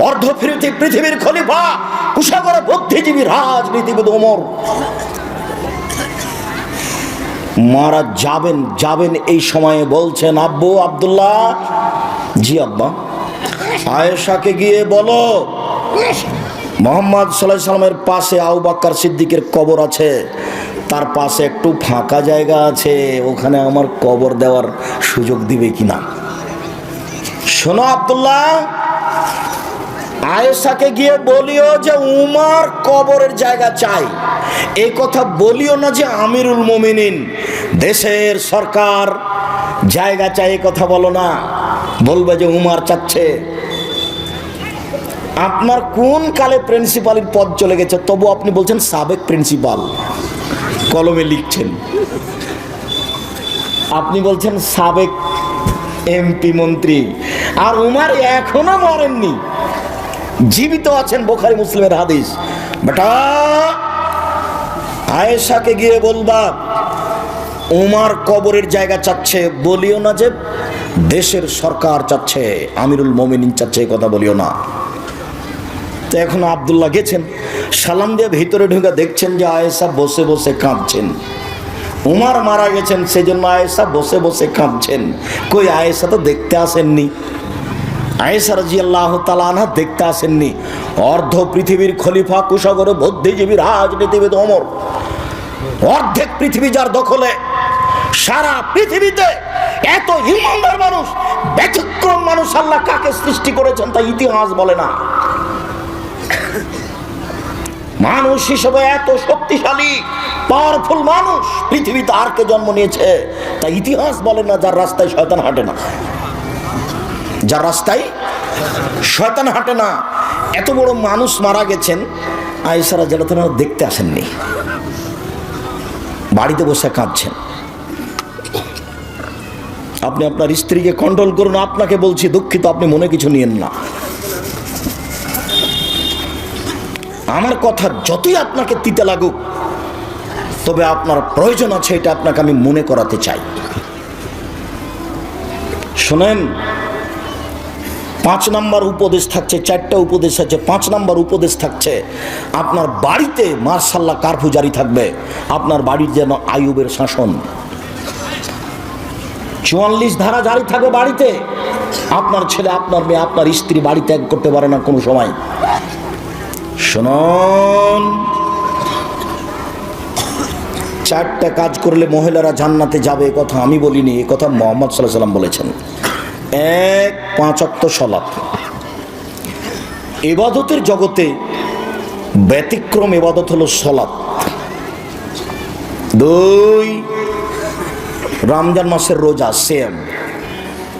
অর্ধ পৃথিবীর খলিফা, কুশাগর বুদ্ধিজীবী, রাজনীতিবিদ ওমর মারা যাবেন এই সময়ে বলছেন, আব্বু আব্দুল্লাহ, জি আব্বা, আয়েশাকে গিয়ে বলো মুহাম্মদ সাল্লাল্লাহু আলাইহি সাল্লামের পাশে আবু বকর সিদ্দিকের কবর আছে, তার পাশে একটু ফাঁকা জায়গা আছে, ওখানে আমার কবর দেওয়ার সুযোগ দিবে কিনা। শোনো আব্দুল্লাহ, আয়েশাকে গিয়ে বলিও যে উমর কবরের জায়গা চাই। এই কথা বলিও না যে আমিরুল মুমিনিন, দেশের সরকার জায়গা চাই, এই কথা বলো না। বলবে যে উমর চাচ্ছে। আপনার কোন কালে প্রিন্সিপালের পদ চলে গেছে, তবু আপনি বলছেন সাবেক প্রিন্সিপাল, কলমে লিখছেন। আপনি বলছেন সাবেক এমপি মন্ত্রী, আর উমর এখনো মরেননি, জীবিত আছেন, বুখারী মুসলিমের হাদিস। বেটা, আয়েশাকে গিয়ে বলবা উমর কবরের জায়গা চাচ্ছে, বলিও না যে দেশের সরকার চাচ্ছে, আমিরুল মুমিনিন চাচ্ছে, এই কথা বলিও না। তো এখন আব্দুল্লাহ গেছেন, সালাম দিয়ে ভিতরে ঢুকে দেখছেন যে আয়েশা বসে বসে কাঁদছেন। উমর মারা গেছেন, সেজন্য আয়েশা বসে বসে কাঁদছেন। কই আয়েশা তো দেখতে আসেননি, আয়েশা রাদিয়াল্লাহু তাআলা আনহা দেখতে আসেননি। অর্ধ পৃথিবীর খলিফা, কুশাগর বুদ্ধিজীবী, রাজনীতিবিদ ওমর, অর্ধেক পৃথিবী যার দখলে, সারা পৃথিবীতে এত ইমানদার মানুষ, ব্যতিক্রম মানুষ আল্লাহ কাকে সৃষ্টি করেছেন তা ইতিহাস বলে না। মানুষ হিসেবে এত শক্তিশালী পাওয়ারফুল মানুষ পৃথিবীতে আর কে জন্ম নিয়েছে তা ইতিহাস বলে না। যার রাস্তায় শয়তান হাঁটে না, যার রাস্তায় শয়তান হাঁটে না, এত বড় মানুষ মারা গেছেন, আয়েশা রাদিয়াল্লাহু তাআলা দেখতে আসেননি, বাড়িতে বসে কাঁদছেন। আপনি আপনার স্ত্রীকে কন্ট্রোল করুন, আপনাকে বলছি, দুঃখিত, আপনি মনে কিছু নিয়েন না। আমার কথা যতই আপনাকে তিতে লাগুক, তবে আপনার প্রয়োজন আছে, এটা আপনাকে আমি মনে করাতে চাই। শোনেন, 5 নম্বর উপদেশ থাকছে, 4টা উপদেশ আছে, 5 নম্বর উপদেশ থাকছে, আপনার বাড়িতে মাশাআল্লাহ কারফিউ জারি থাকবে, আপনার বাড়ির যেন আইয়ুবের শাসন, 44 ধারা জারি থাকবে বাড়িতে। আপনার ছেলে, আপনার মেয়ে, আপনার স্ত্রী বাড়ি ত্যাগ করতে পারে না কোনো সময়। শুনুন, 4টা কাজ করলে মহিলারা জান্নাতে যাবে, এ কথা আমি বলিনি, এ কথা মুহাম্মদ সাল্লাল্লাহু আলাইহি সাল্লাম বলেছেন। 1, 5 ওয়াক্ত সালাত। ইবাদতের জগতে ব্যতিক্রম ইবাদত হলো সালাত। 2, রমজান মাসের রোজা, সেম।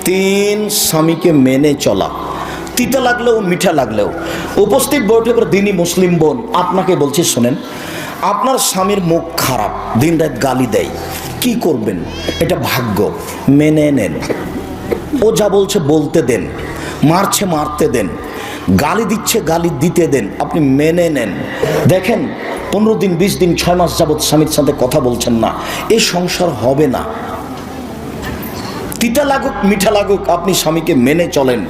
3, স্বামীকে মেনে চলা, তিতা লাগলেও মিঠা লাগলেও। উপস্থিত বৈঠকের দিনই মুসলিম বোন, আপনাকে বলছি শোনেন, আপনার স্বামীর মুখ খারাপ, দিনরাত গালি দেয়, কি করবেন? এটা ভাগ্য, মেনে নেন। ও যা বলছে বলতে দেন, মারছে মারতে দেন, গালি দিচ্ছে গালি দিতে দেন, আপনি মেনে নেন। দেখেন 15 দিন 20 দিন 6 মাস যাবৎ স্বামীর সাথে কথা বলছেন না, এই সংসার হবে না। তিতা লাগুক মিঠা লাগুক, আপনি স্বামীকে মেনে চলেন।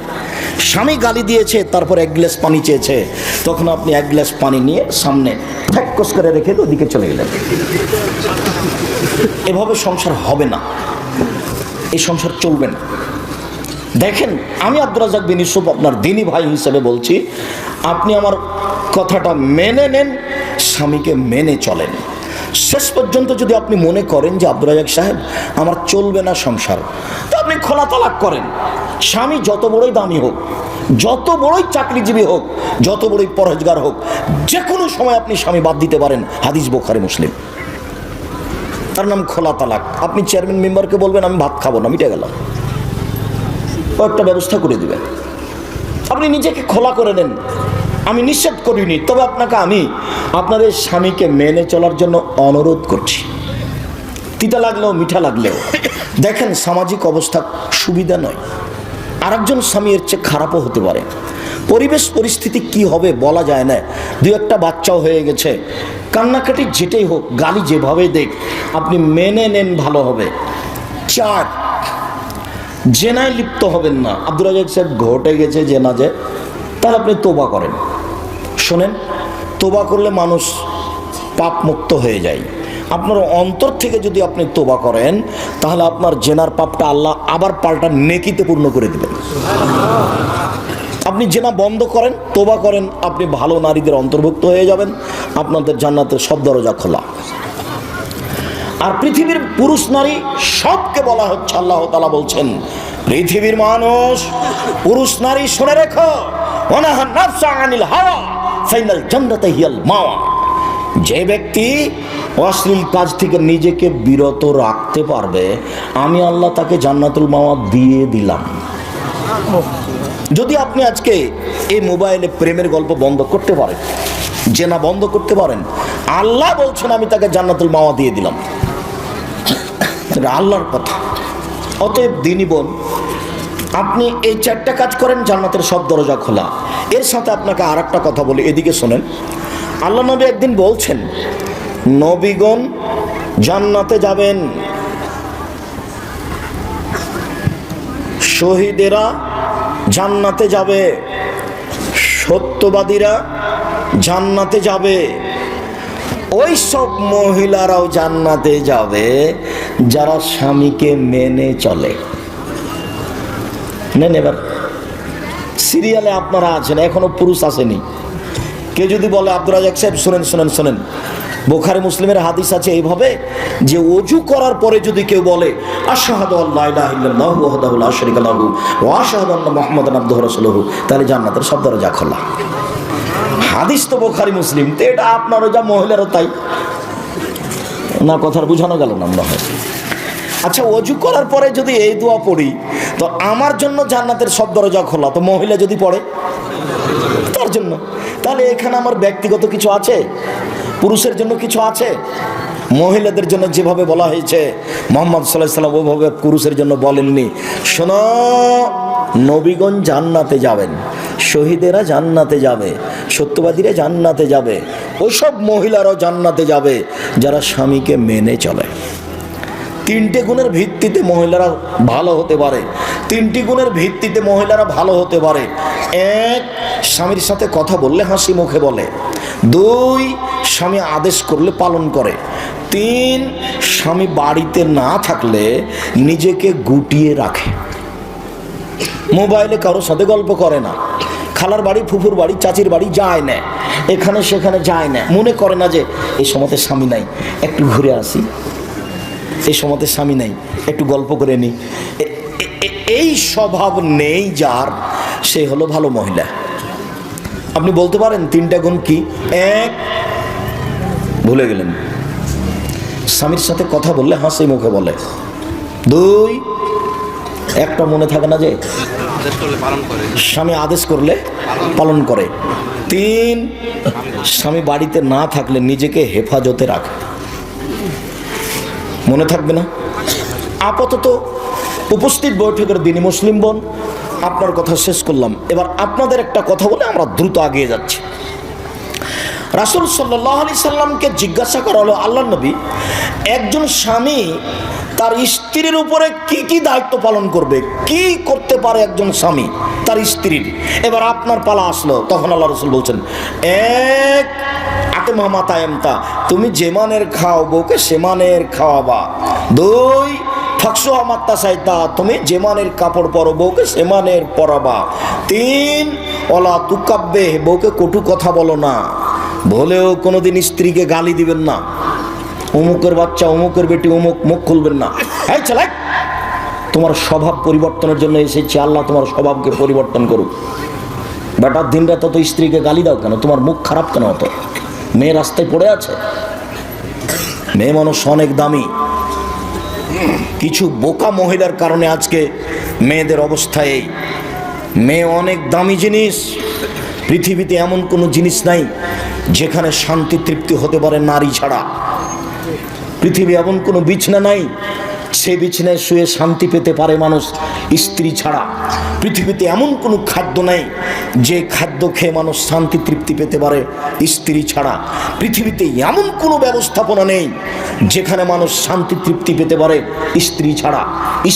স্বামী গালি দিয়েছে, তারপর 1 গ্লাস পানি চেয়েছে, তখন আপনি 1 গ্লাস পানি নিয়ে সামনে ঠ্যাক্কস করে রেখে ওদিকে চলে গেলেন। এভাবে সংসার হবে না, এই সংসার চলবে না। দেখেন, আমি আব্দুর রাজ্জাক বিন ইউসুফ আপনার দ্বীনি ভাই হিসেবে বলছি, আপনি আমার কথাটা মেনে নেন, স্বামীকে মেনে চলেন। শেষ পর্যন্ত যদি আপনি মনে করেন যে আব্দুর রাজ্জাক সাহেব আমার চলবে না সংসার, তো আপনি খোলা তালাক করেন। স্বামী যত বড়ই দামি হোক, যত বড়ই চাকরিজীবী হোক, যত বড়ই পরহেজগার হোক, যে কোনো সময় আপনি স্বামী বাদ দিতে পারেন, হাদিস বুখারী মুসলিম। তার নাম খোলা তালাক। আপনি চেয়ারম্যান মেম্বারকে বলবেন আমি ভাত খাবো না, মিটে গেল, একটা ব্যবস্থা করে দিবেন। আপনি নিজেকে খোলা করে নেন, আমি নিষেধ করিনি, তবে আপনাকে আমি আপনার এই স্বামীকে মেনে চলার জন্য অনুরোধ করছি, তিতা লাগলেও মিঠা লাগলেও। দেখেন, সামাজিক অবস্থা সুবিধা নয়, আরেকজন স্বামী এর চেয়ে খারাপও হতে পারে। পরিবেশ পরিস্থিতি কি হবে বলা যায় না, 2-1টা বাচ্চাও হয়ে গেছে, কান্নাকাটি যেটাই হোক, গালি যেভাবে দেখ, আপনি মেনে নেন, ভালো হবে। 4, জেনায় লিপ্ত হবেন না। আব্দুর রাজ্জাক সাহেব ঘটে গেছে জেনা, যে তাহলে আপনি তোবা করেন। শোনেন, তোবা করলে মানুষ পাপ মুক্ত হয়ে যায়। আপনার অন্তর থেকে যদি আপনি তোবা করেন, তাহলে আপনার জেনার পাপটা আল্লাহ আবার পাল্টা নেকিতে পূর্ণ করে দেবেন। আপনি জেনা বন্ধ করেন, তোবা করেন, আপনি ভালো নারীদের অন্তর্ভুক্ত হয়ে যাবেন, আপনাদের জান্নাতের সব দরজা খোলা। আর পৃথিবীর পুরুষ নারী সবকে বলা হচ্ছে, আল্লাহ তাআলা বলছেন, পৃথিবীর মানুষ পুরুষ নারী শুনে রেখো, ওয়ানাহা নাফসা আনিল হাওয়া ফাইনাল জান্নাতে হিয়াল মাওয়া। যে ব্যক্তি অশ্লীল কাজ থেকে নিজেকে বিরত রাখতে পারবে, আমি আল্লাহ তাকে জান্নাতুল মাওয়া দিয়ে দিলাম। যদি আপনি আজকে এই মোবাইলে প্রেমের গল্প বন্ধ করতে পারেন, জেনা বন্ধ করতে পারেন, আল্লাহ বলছেন আমি তাকে জান্নাতুল মাওয়া দিয়ে দিলাম। আল্লাহর কথা। অতএব দিনী বোন, আপনি এই 4টা কাজ করেন, জান্নাতের সব দরজা খোলা। এর সাথে আপনাকে আর একটা কথা বলি, এদিকে শোনেন। আল্লাহ নবী একদিন বলছেন, নবীগণ জান্নাতে যাবেন, শহীদেরা জান্নাতে যাবে, সত্যবাদীরা জান্নাতে যাবে, ওই সব মহিলারাও জান্নাতে যাবে যারা স্বামীকে মেনে চলে। নেন, এবার সিরিয়ালে আপনারা আছেন, এখনো পুরুষ আসেনি। কেউ যদি বলে, আব্দুর রাজ্জাক সাহেব শোনেন শোনেন শোনেন, বুখারী মুসলিমের হাদিস আছে এইভাবে যে ওযু করার পরে যদি কেউ বলে আশহাদু আল্লা ইলাহা ইল্লাল্লাহু ওয়াহদাহু লা শারীকা লাহু ওয়া আশহাদু আন্না মুহাম্মাদান আবদুহু ওয়া রাসূলুহু, তাহলে জান্নাতের সব দরজা খোলা। হাদিস তো বুখারী মুসলিম, তো এটা আপনারও যা মহিলারও তাই না। কথার বুঝানো গেল না মনে হয়। আচ্ছা, ওযু করার পরে যদি এই দোয়া পড়ি, তো আমার জন্য জান্নাতের সব দরজা খোলা, তো মহিলা যদি পড়ে তার জন্য, তাহলে এখানে আমার ব্যক্তিগত কিছু আছে, পুরুষের জন্য কিছু আছে। মহিলাদের জন্য যেভাবে বলা হয়েছে মুহাম্মদ সাল্লাল্লাহু আলাইহি ওয়াসাল্লাম ওভাবে পুরুষের জন্য বলেননি। শোনো, নবীগণ জান্নাতে যাবেন, শহীদেরা জান্নাতে যাবে, সত্যবাদীরা জান্নাতে যাবে, ওইসব মহিলারাও জান্নাতে যাবে যারা স্বামীকে মেনে চলে। 3টে গুণের ভিত্তিতে মহিলারা ভালো হতে পারে। 3টি গুণের ভিত্তিতে মহিলারা ভালো হতে পারে। 1, স্বামীর সাথে কথা বললে হাসি মুখে বলে। 2, স্বামী আদেশ করলে পালন করে। 3, স্বামী বাড়িতে না থাকলে নিজেকে গুটিয়ে রাখে, মোবাইলে কারোর সাথে গল্প করে না, খালার বাড়ি, ফুফুর বাড়ি, চাচির বাড়ি যায় না, এখানে সেখানে যায় না, মনে করে না যে এই সময়তে স্বামী নাই, একটু ঘুরে আসি, এই সময়তে স্বামী নাই, একটু গল্প করে নিই। এই স্বভাব নেই যার, সে হলো ভালো মহিলা। আপনি বলতে পারেন 3টা গুণ কি? 1, ভুলে গেলেন, স্বামীর সাথে কথা বললে হাসি মুখে বলে। 2, একটা মনে থাকে না যে স্বামী আদেশ করলে পালন করে। 3, স্বামী বাড়িতে না থাকলে নিজেকে হেফাজতে রাখে। মনে থাকবে না? আপাতত উপস্থিত বৈঠকের দিনই মুসলিম বোন, আপনার কথা শেষ করলাম। এবার আপনাদের একটা কথা বলে আমরা দ্রুত এগিয়ে যাচ্ছি। রাসূল সাল্লাল্লাহু আলাইহি সাল্লামকে জিজ্ঞাসা করা হলো, আল্লাহর নবী, একজন স্বামী তার স্ত্রীর উপরে কি কি দায়িত্ব পালন করবে, কি করতে পারে একজন স্বামী তার স্ত্রীর? এবার আপনার পালা আসলো, তখন আল্লাহ রাসূল বলছেন, 1, আতেমা মাতায়েমতা, তুমি যে মানের খাও বউকে সে মানের খাওয়াবা। 2, ফাকসুহা মাত্তাসাইতা, তুমি যে মানের কাপড় পরো বউকে সে মানের পরাবা। 3, ওলা তুকাব্বে, বউকে কটু কথা বলো না, বলেও কোনোদিন স্ত্রীকে গালি দিবেন না, অমুকের বাচ্চা, অমুকের বেটি, অমুক, মুখ খুলবেন না। এই চালাই, তোমার স্বভাব পরিবর্তনের জন্য এসেছি, আল্লাহ তোমার স্বভাবকে পরিবর্তন করুক। বেটার দিন রাত তো স্ত্রীকে গালি দাও কেন? তোমার মুখ খারাপ কেন হতো? মেয়ে রাস্তায় পড়ে আছে, মেয়ে মানুষ অনেক দামি। কিছু বোকা মহিলার কারণে আজকে মেয়েদের অবস্থা এই। মেয়ে অনেক দামি জিনিস। পৃথিবীতে এমন কোনো জিনিস নাই যেখানে শান্তি তৃপ্তি হতে পারে নারী ছাড়া। পৃথিবী এমন কোনো বিছনা নাই সে বিছানায় শুয়ে শান্তি পেতে পারে মানুষ স্ত্রী ছাড়া। পৃথিবীতে এমন কোনো খাদ্য নেই যে খাদ্য খেয়ে মানুষ শান্তি তৃপ্তি পেতে পারে স্ত্রী ছাড়া। পৃথিবীতে এমন কোনো ব্যবস্থাপনা নেই যেখানে মানুষ শান্তি তৃপ্তি পেতে পারে স্ত্রী ছাড়া।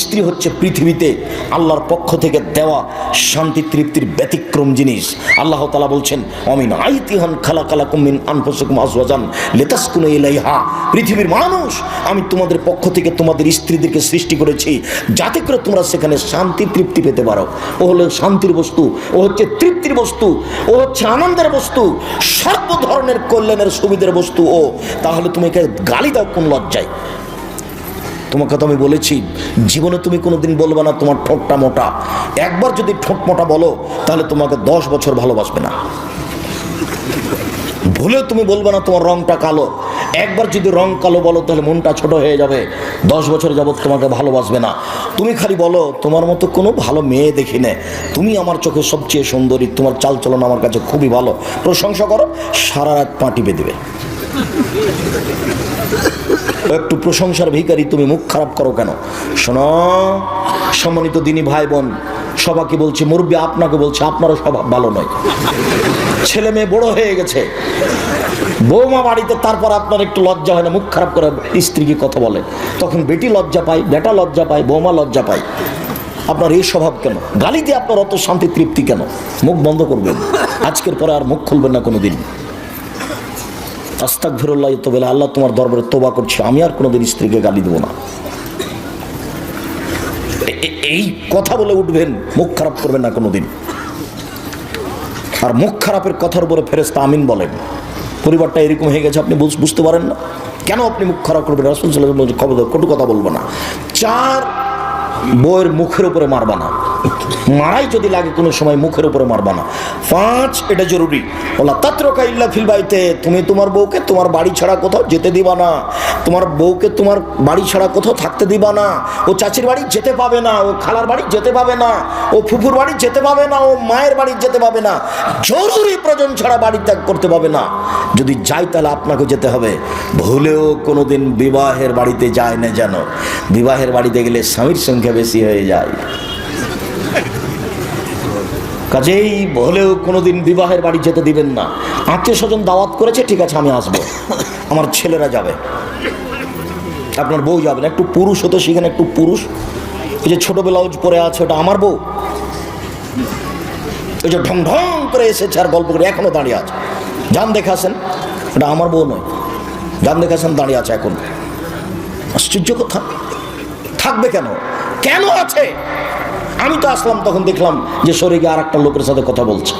স্ত্রী হচ্ছে পৃথিবীতে আল্লাহর পক্ষ থেকে দেওয়া শান্তি তৃপ্তির ব্যতিক্রম জিনিস। আল্লাহ তাআলা বলছেন, অমিন আইতিহান খালাকালাকুম মিন আনফুসিকুম আজওয়াজান লিতাসকুনু ইলাইহা। পৃথিবীর মানুষ, আমি তোমাদের পক্ষ থেকে তোমাদের স্ত্রীদেরকে সৃষ্টি করেছি যাতে করে তোমরা সেখানে শান্তি তৃপ্তি পেতে পারো। ও হলো শান্তির বস্তু, ও হচ্ছে তৃপ্তির বস্তু, ও হচ্ছে আনন্দের বস্তু, সর্ব ধরনের কল্যাণের সুবিধার বস্তু ও। তাহলে তুমি একে গালি দাও কোন লজ্জায়? তোমাকে তো আমি বলেছি জীবনে তুমি কোনোদিন বলবে না তোমার ঠোঁটটা মোটা। একবার যদি ঠোঁট মোটা বলো তাহলে তোমাকে 10 বছর ভালোবাসবে না। ভুলেও তুমি বলবে না তোমার রংটা কালো। একবার যদি রং কালো বলো তাহলে মনটা ছোট হয়ে যাবে, 10 বছর যাবত তোমাকে ভালোবাসবে না। তুমি খালি বলো তোমার মতো কোনো ভালো মেয়ে দেখি না, তুমি আমার চোখে সবচেয়ে সুন্দরী, তোমার চালচলন আমার কাছে খুবই ভালো, প্রশংসা করো, সারা রাত পা টিপে দেবে। একটু প্রশংসার ভিখারি, তুমি মুখ খারাপ করো কেন? শোনো সম্মানিত দিনী ভাই বোন, সবাইকে বলছি, মুরব্বী আপনাকে বলছি, আপনারও স্বভাব ভালো নয়। ছেলে মেয়ে বড় হয়ে গেছে, বৌমা বাড়িতে, তারপর আপনার একটু লজ্জা হয় না মুখ খারাপ করে স্ত্রীকে কথা বলে? তখন বেটি লজ্জা পায়, বেটা লজ্জা পায়, বৌমা লজ্জা পায়। আপনার এই স্বভাব কেন? গালি দিয়ে আপনার অত শান্তি তৃপ্তি কেন? মুখ বন্ধ করবেন, আজকের পরে আর মুখ খুলবেন না কোনোদিন। আস্তাগফিরুল্লাহ তো বলে, আল্লাহ তোমার দরবারে তোবা করছি, আমি আর কোনোদিন স্ত্রীকে গালি দেবো না। এই কথা বলে উঠবেন, মুখ খারাপ করবেন না কোনোদিন। আর মুখ খারাপের কথার উপরে ফেরেশতা আমিন বলেন। পরিবারটা এরকম হয়ে গেছে, আপনি বুঝতে পারেন না কেন আপনি মুখ খারাপ করবেন? রাসূল সাল্লাল্লাহু আলাইহি ওয়াসাল্লাম খবরদার কটু কথা বলবো না। 4 বউয়ের মুখের উপরে মারবা না, মারাই যদি লাগে কোনো সময় মুখের উপরে মারবা না। 5 এটা জরুরি, ওলা তাতরুকা ইল্লা ফিল বাইতে, তুমি তোমার বউকে তোমার বাড়ি ছাড়া কোথাও যেতে দিবা না। তোমার বউকে তোমার বাড়ি ছাড়া কোথাও থাকতে দিবা না। ও চাচির বাড়ি যেতে পাবে না, ও খালার বাড়ি যেতে পাবে না, ও ফুফুর বাড়ি যেতে পাবে না, ও মায়ের বাড়ি যেতে পাবে না। জরুরি প্রয়োজন ছাড়া বাড়ি ত্যাগ করতে পাবে না। যদি যাই তাহলে আপনাকে যেতে হবে। ভুলেও কোনোদিন বিবাহের বাড়িতে যায় না যেন। বিবাহের বাড়িতে গেলে স্বামীর সংখ্যা বেশি হয়ে যায়। কাজেই ভুলেও কোনোদিন বিবাহের বাড়ি যেতে দিবেন না। আত্মীয় স্বজন দাওয়াত করেছে, ঠিক আছে আমি আসবো, আমার ছেলেরা যাবে, আপনার বউ যাবে না। একটু পুরুষ হতো সেখানে, একটু পুরুষ। এই যে ছোট ব্লাউজ পরে আছে ওটা আমার বউ, ওই যে ঢং ঢং করে এসেছে আর গল্প করে এখনো দাঁড়িয়ে আছে, যান দেখাছেন, ওটা আমার বউ নয়, যান দেখাছেন দাঁড়িয়ে আছে এখন। আশ্চর্য কথা, থাকবে কেন? কেন আছে? আমি তো আসলাম তখন দেখলাম যে সরে গিয়ে আর একটা লোকের সাথে কথা বলছে।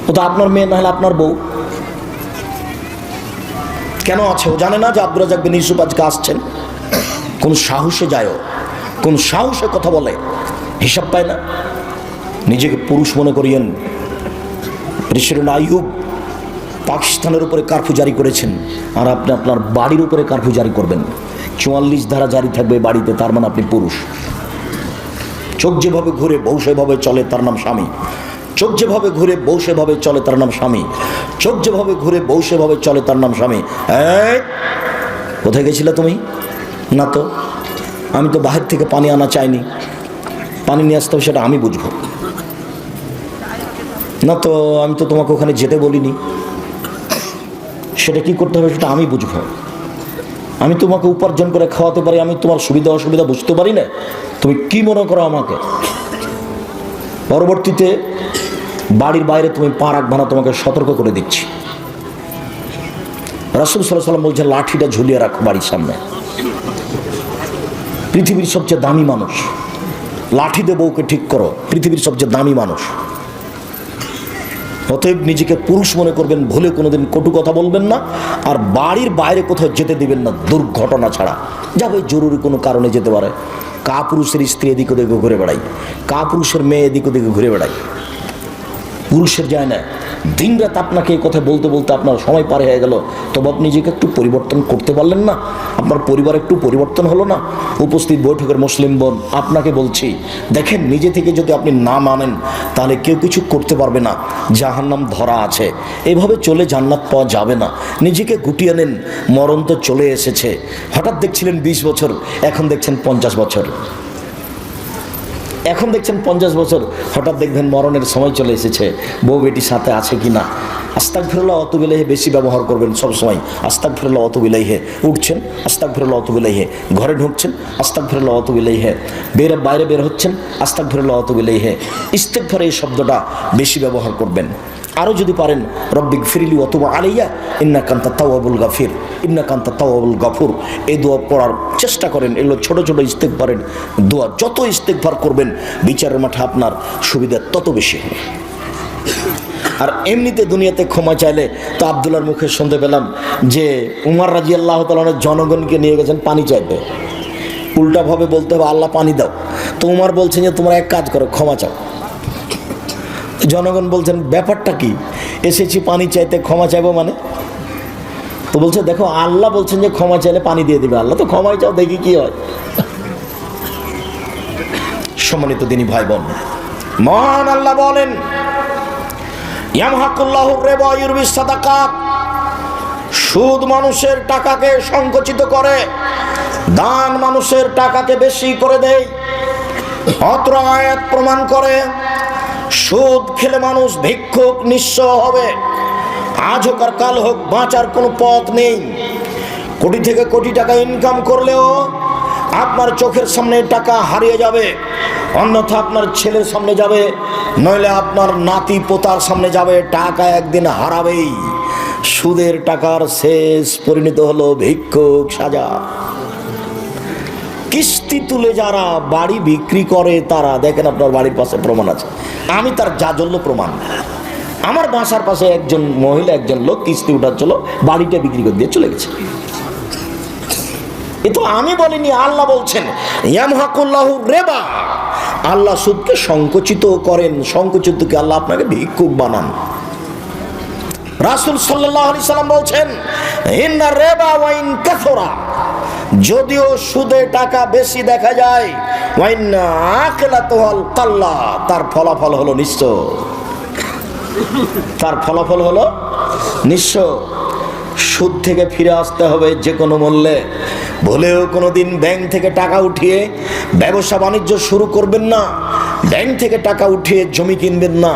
ও তো আপনার মেয়ে, না হলে আপনার বউ। কেন আছে? ও জানে না যে আব্দুর রাজ্জাক বিন ইউসুফ আজকে আসছেন? কোন সাহসে যায়, কোন সাহসে কথা বলে, হিসাব পায় না। নিজেকে পুরুষ মনে করিয়েন। প্রেসিডেন্ট আইয়ুব পাকিস্তানের উপরে কারফিউ জারি করেছেন, আর আপনি আপনার বাড়ির উপরে কারফিউ জারি করবেন। 44 ধারা জারি থাকবে বাড়িতে, তার মানে আপনি পুরুষ। চোখ যেভাবে ঘুরে বউ সেভাবে চলে, তার নাম স্বামী। চোখ যেভাবে ঘুরে বউ সেভাবে চলে, তার নাম স্বামী। চোখ যেভাবে ঘুরে বউ সেভাবে চলে, তার নাম স্বামী। কোথায় গেছিলে তুমি? না তো, আমি তো বাহির থেকে পানি আনা চাইনি, পানি নিয়ে আসতে হবে সেটা আমি বুঝবো না তো। আমি তো তোমাকে ওখানে যেতে বলিনি, সেটা কি করতে হবে সেটা আমি বুঝবো। আমি তোমাকে উপার্জন করে খাওয়াতে পারি, আমি তোমার সুবিধা অসুবিধা বুঝতে পারি না? তুমি কি মনে করো আমাকে? পরবর্তীতে বাড়ির বাইরে তুমি পা রাখবে না, তোমাকে সতর্ক করে দিচ্ছি। রাসূল সাল্লাল্লাহু আলাইহি ওয়াসাল্লাম বলছেন লাঠিটা ঝুলিয়ে রাখো বাড়ির সামনে। পৃথিবীর সবচেয়ে দামি মানুষ, লাঠি দিয়ে বউকে ঠিক করো, পৃথিবীর সবচেয়ে দামি মানুষ। অতএব নিজেকে পুরুষ মনে করবেন, ভুলে কোনোদিন কটু কথা বলবেন না, আর বাড়ির বাইরে কোথাও যেতে দিবেন না দুর্ঘটনা ছাড়া। যাবে জরুরি কোনো কারণে যেতে পারে। কাপুরুষের স্ত্রী এদিক ওদিকে ঘুরে বেড়াই, কাপুরুষের মেয়ে এদিক ওদিকে ঘুরে বেড়াই, পুরুষের যায় না। দিন রাত আপনাকে এই কথা বলতে বলতে আপনার সময় পার হয়ে গেল, তবে আপনি নিজেকে একটু পরিবর্তন করতে পারলেন না? আপনার পরিবার একটু পরিবর্তন হলো না? উপস্থিত বৈঠকের মুসলিম বোন, আপনাকে বলছি, দেখেন নিজে থেকে যদি আপনি না মানেন তাহলে কেউ কিছু করতে পারবে না। জাহান্নাম ধরা আছে, এভাবে চলে জান্নাত পাওয়া যাবে না। নিজেকে গুটিয়ে নেন, মরণ তো চলে এসেছে। হঠাৎ দেখছিলেন 20 বছর, এখন দেখছেন 50 বছর, এখন দেখছেন 50 বছর, হঠাৎ দেখবেন মরণের সময় চলে এসেছে। বউ বেটি সাথে আছে কি না? আস্তাগফিরুল্লাহ অতুবিলাইহে বেশি ব্যবহার করবেন সবসময়। আস্তাগফিরুল্লাহ অতুবিলাইহে, উঠছেন আস্তাগফিরুল্লাহ অতুবিলাইহে, ঘরে ঢুকছেন আস্তাগফিরুল্লাহ অতুবিলাইহে, বাইরে বের হচ্ছেন আস্তাগফিরুল্লাহ অতুবিলাইহে। ইস্তেগফার এই শব্দটা বেশি ব্যবহার করবেন। আরও যদি পারেন রব্বিক ফিরিলি অতুবা আলাইয়া ইন্নাকা আনতাত তাওয়াবুল গাফির, ইন্নাকা আনতাত তাওয়াবুল গাফুর, এই দোয়া পড়ার চেষ্টা করেন। এগুলো ছোট ছোট ইস্তেগফারের দোয়া। যত ইস্তেগফার করবেন বিচারের মাঠে আপনার সুবিধা তত বেশি হবে। আর এমনিতে দুনিয়াতে ক্ষমা চাইলে তো আব্দুল্লাহর মুখে শুনতে পেলাম যে উমর রাদিয়াল্লাহু তাআলা জনগণকে নিয়ে গেছেন পানি চাইতে। উল্টাভাবে বলতে হবে আল্লাহ পানি দাও, তো উমর বলছেন যে তোমরা এক কাজ করো, ক্ষমা চাও। জনগণ বলছেন ব্যাপারটা কি, এসেছি পানি চাইতে, ক্ষমা চাইবো মানে? তো বলছে দেখো আল্লাহ বলছেন যে ক্ষমা চাইলে পানি দিয়ে দিবে, আল্লাহ তো ক্ষমাই চাও, দেখি কি হয়। সম্মানিত দিনী ভাই বোন, মহান আল্লাহ বলেন ইয়ামহাকুল্লাহুর রিবা ওয়া ইউরবিস সাদাকাত, সুদ মানুষের টাকাকে সংকুচিত করে, দান মানুষের টাকাকে বেশি করে দেয়। অত্র আয়াত প্রমাণ করে সুদ খেলে মানুষ ভিক্ষুক নিঃস্ব হবে। আজ হোক আর কাল হোক বাঁচার কোনো পথ নেই। কোটি থেকে কোটি টাকা ইনকাম করলেও আপনার চোখের সামনে টাকা হারিয়ে যাবে, অন্যথা আপনার ছেলের সামনে যাবে, নইলে আপনার নাতি পোতার সামনে যাবে। টাকা একদিন হারাবেই। সুদের টাকার শেষ পরিণত হলো ভিক্ষুক সাজা। কিস্তি তুলে যারা বাড়ি বিক্রি করে তারা, দেখেন আপনার বাড়ির পাশে প্রমাণ আছে, আমি তার জাজল্য প্রমাণ। আমার বাসার পাশে একজন মহিলা, একজন লোক কিস্তি উঠাচ্ছিল, বাড়িটা বিক্রি করে দিয়ে চলে গেছে। এ তো আমি বলিনি, আল্লাহ বলছেন ইয়ামহাকুল্লাহুর রিবা, আল্লাহ সুদকে সংকুচিত করেন। সংকুচিতকে আল্লাহ আপনাকে ভিক্ষুক বানান। রাসূল সাল্লাল্লাহু আলাইহি সাল্লাম বলছেন ইন্না রিবা ওয়া ইন কাসরা, যদিও সুদে টাকা বেশি দেখা যায়, ওয়া ইন্না আকিলাতুল কাল্লা, তার ফলাফল হলো নিঃস্ব। তার ফলাফল হলো নিঃস্ব। সুদ থেকে ফিরে আসতে হবে যে কোনো মূল্যে। ভুলেও কোনোদিন ব্যাংক থেকে টাকা উঠিয়ে ব্যবসা বাণিজ্য শুরু করবেন না। ব্যাংক থেকে টাকা উঠিয়ে জমি কিনবেন না।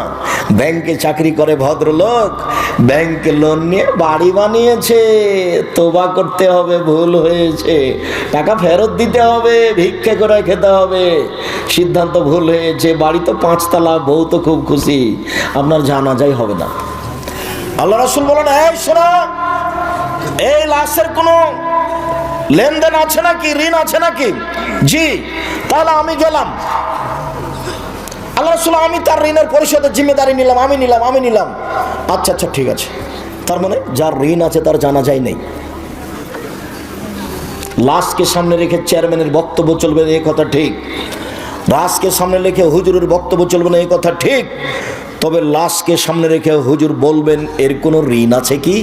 ব্যাংকে চাকরি করে ভদ্রলোক, ব্যাংকে লোন নিয়ে বাড়ি বানিয়েছে, তোবা করতে হবে, ভুল হয়েছে, টাকা ফেরত দিতে হবে, ভিক্ষে করে খেতে হবে। সিদ্ধান্ত ভুল হয়েছে, বাড়ি তো 5 তলা, বউ তো খুব খুশি, আপনার জানাজাই হবে না। আল্লাহ রাসূল বলেন এই শোনো, এই লাশের কোনো লেনদেন আছে নাকি, ঋণ আছে নাকি? জি, তাহলে আমি গেলাম। আল্লাহ রাসূল আমি তার ঋণের পরিশোধের জিম্মেদারি নিলাম, আমি নিলাম। আচ্ছা ঠিক আছে। তার মানে যার ঋণ আছে তার জানাজাই নেই। লাশকে সামনে রেখে চেয়ারম্যানের বক্তব্য চলবে না, এই কথা ঠিক। লাশকে সামনে রেখে হুজুরের বক্তব্য চলবে না, এই কথা ঠিক। তবে লাশকে সামনে রেখে হুজুর বলবেন এর কোনো ঋণ আছে কি?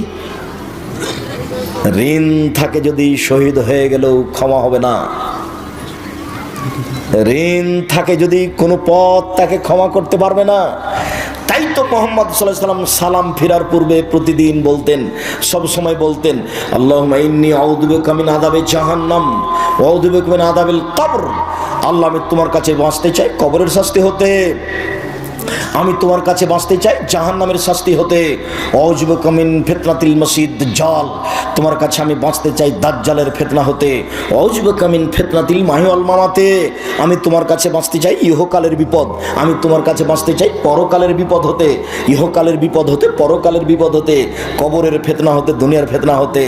ঋণ থাকে যদি শহীদ হয়ে গেলেও ক্ষমা হবে না। ঋণ থাকে যদি কোনো পথ তাকে ক্ষমা করতে পারবে না। তাই তো মুহাম্মদ সাল্লাল্লাহু আলাইহি ওয়াসাল্লাম সালাম ফেরার পূর্বে প্রতিদিন বলতেন, সব সময় বলতেন, আল্লাহুম্মা ইন্নী আউযু বিকা মিন আযাবি জাহান্নাম ওয়া আউযু বিকা মিন আযাবিল কবর। আল্লাহ আমি তোমার কাছে বাঁচতে চাই কবরের শাস্তি হতে, আমি তোমার কাছে বাঁচতে চাই জাহান্নামের শাস্তি হতে। আউযু বিকা মিন ফিতনাতিল মাসিদ দাজ্জাল, তোমার কাছে আমি বাঁচতে চাই দাজ্জালের ফিতনা হতে। আউযু বিকা মিন ফিতনাতিল মাহি ওয়াল মামাতে, আমি তোমার কাছে বাঁচতে চাই ইহকালের বিপদ, আমি তোমার কাছে বাঁচতে চাই পরকালের বিপদ হতে। ইহকালের বিপদ হতে, পরকালের বিপদ হতে, কবরের ফিতনা হতে, দুনিয়ার ফিতনা হতে।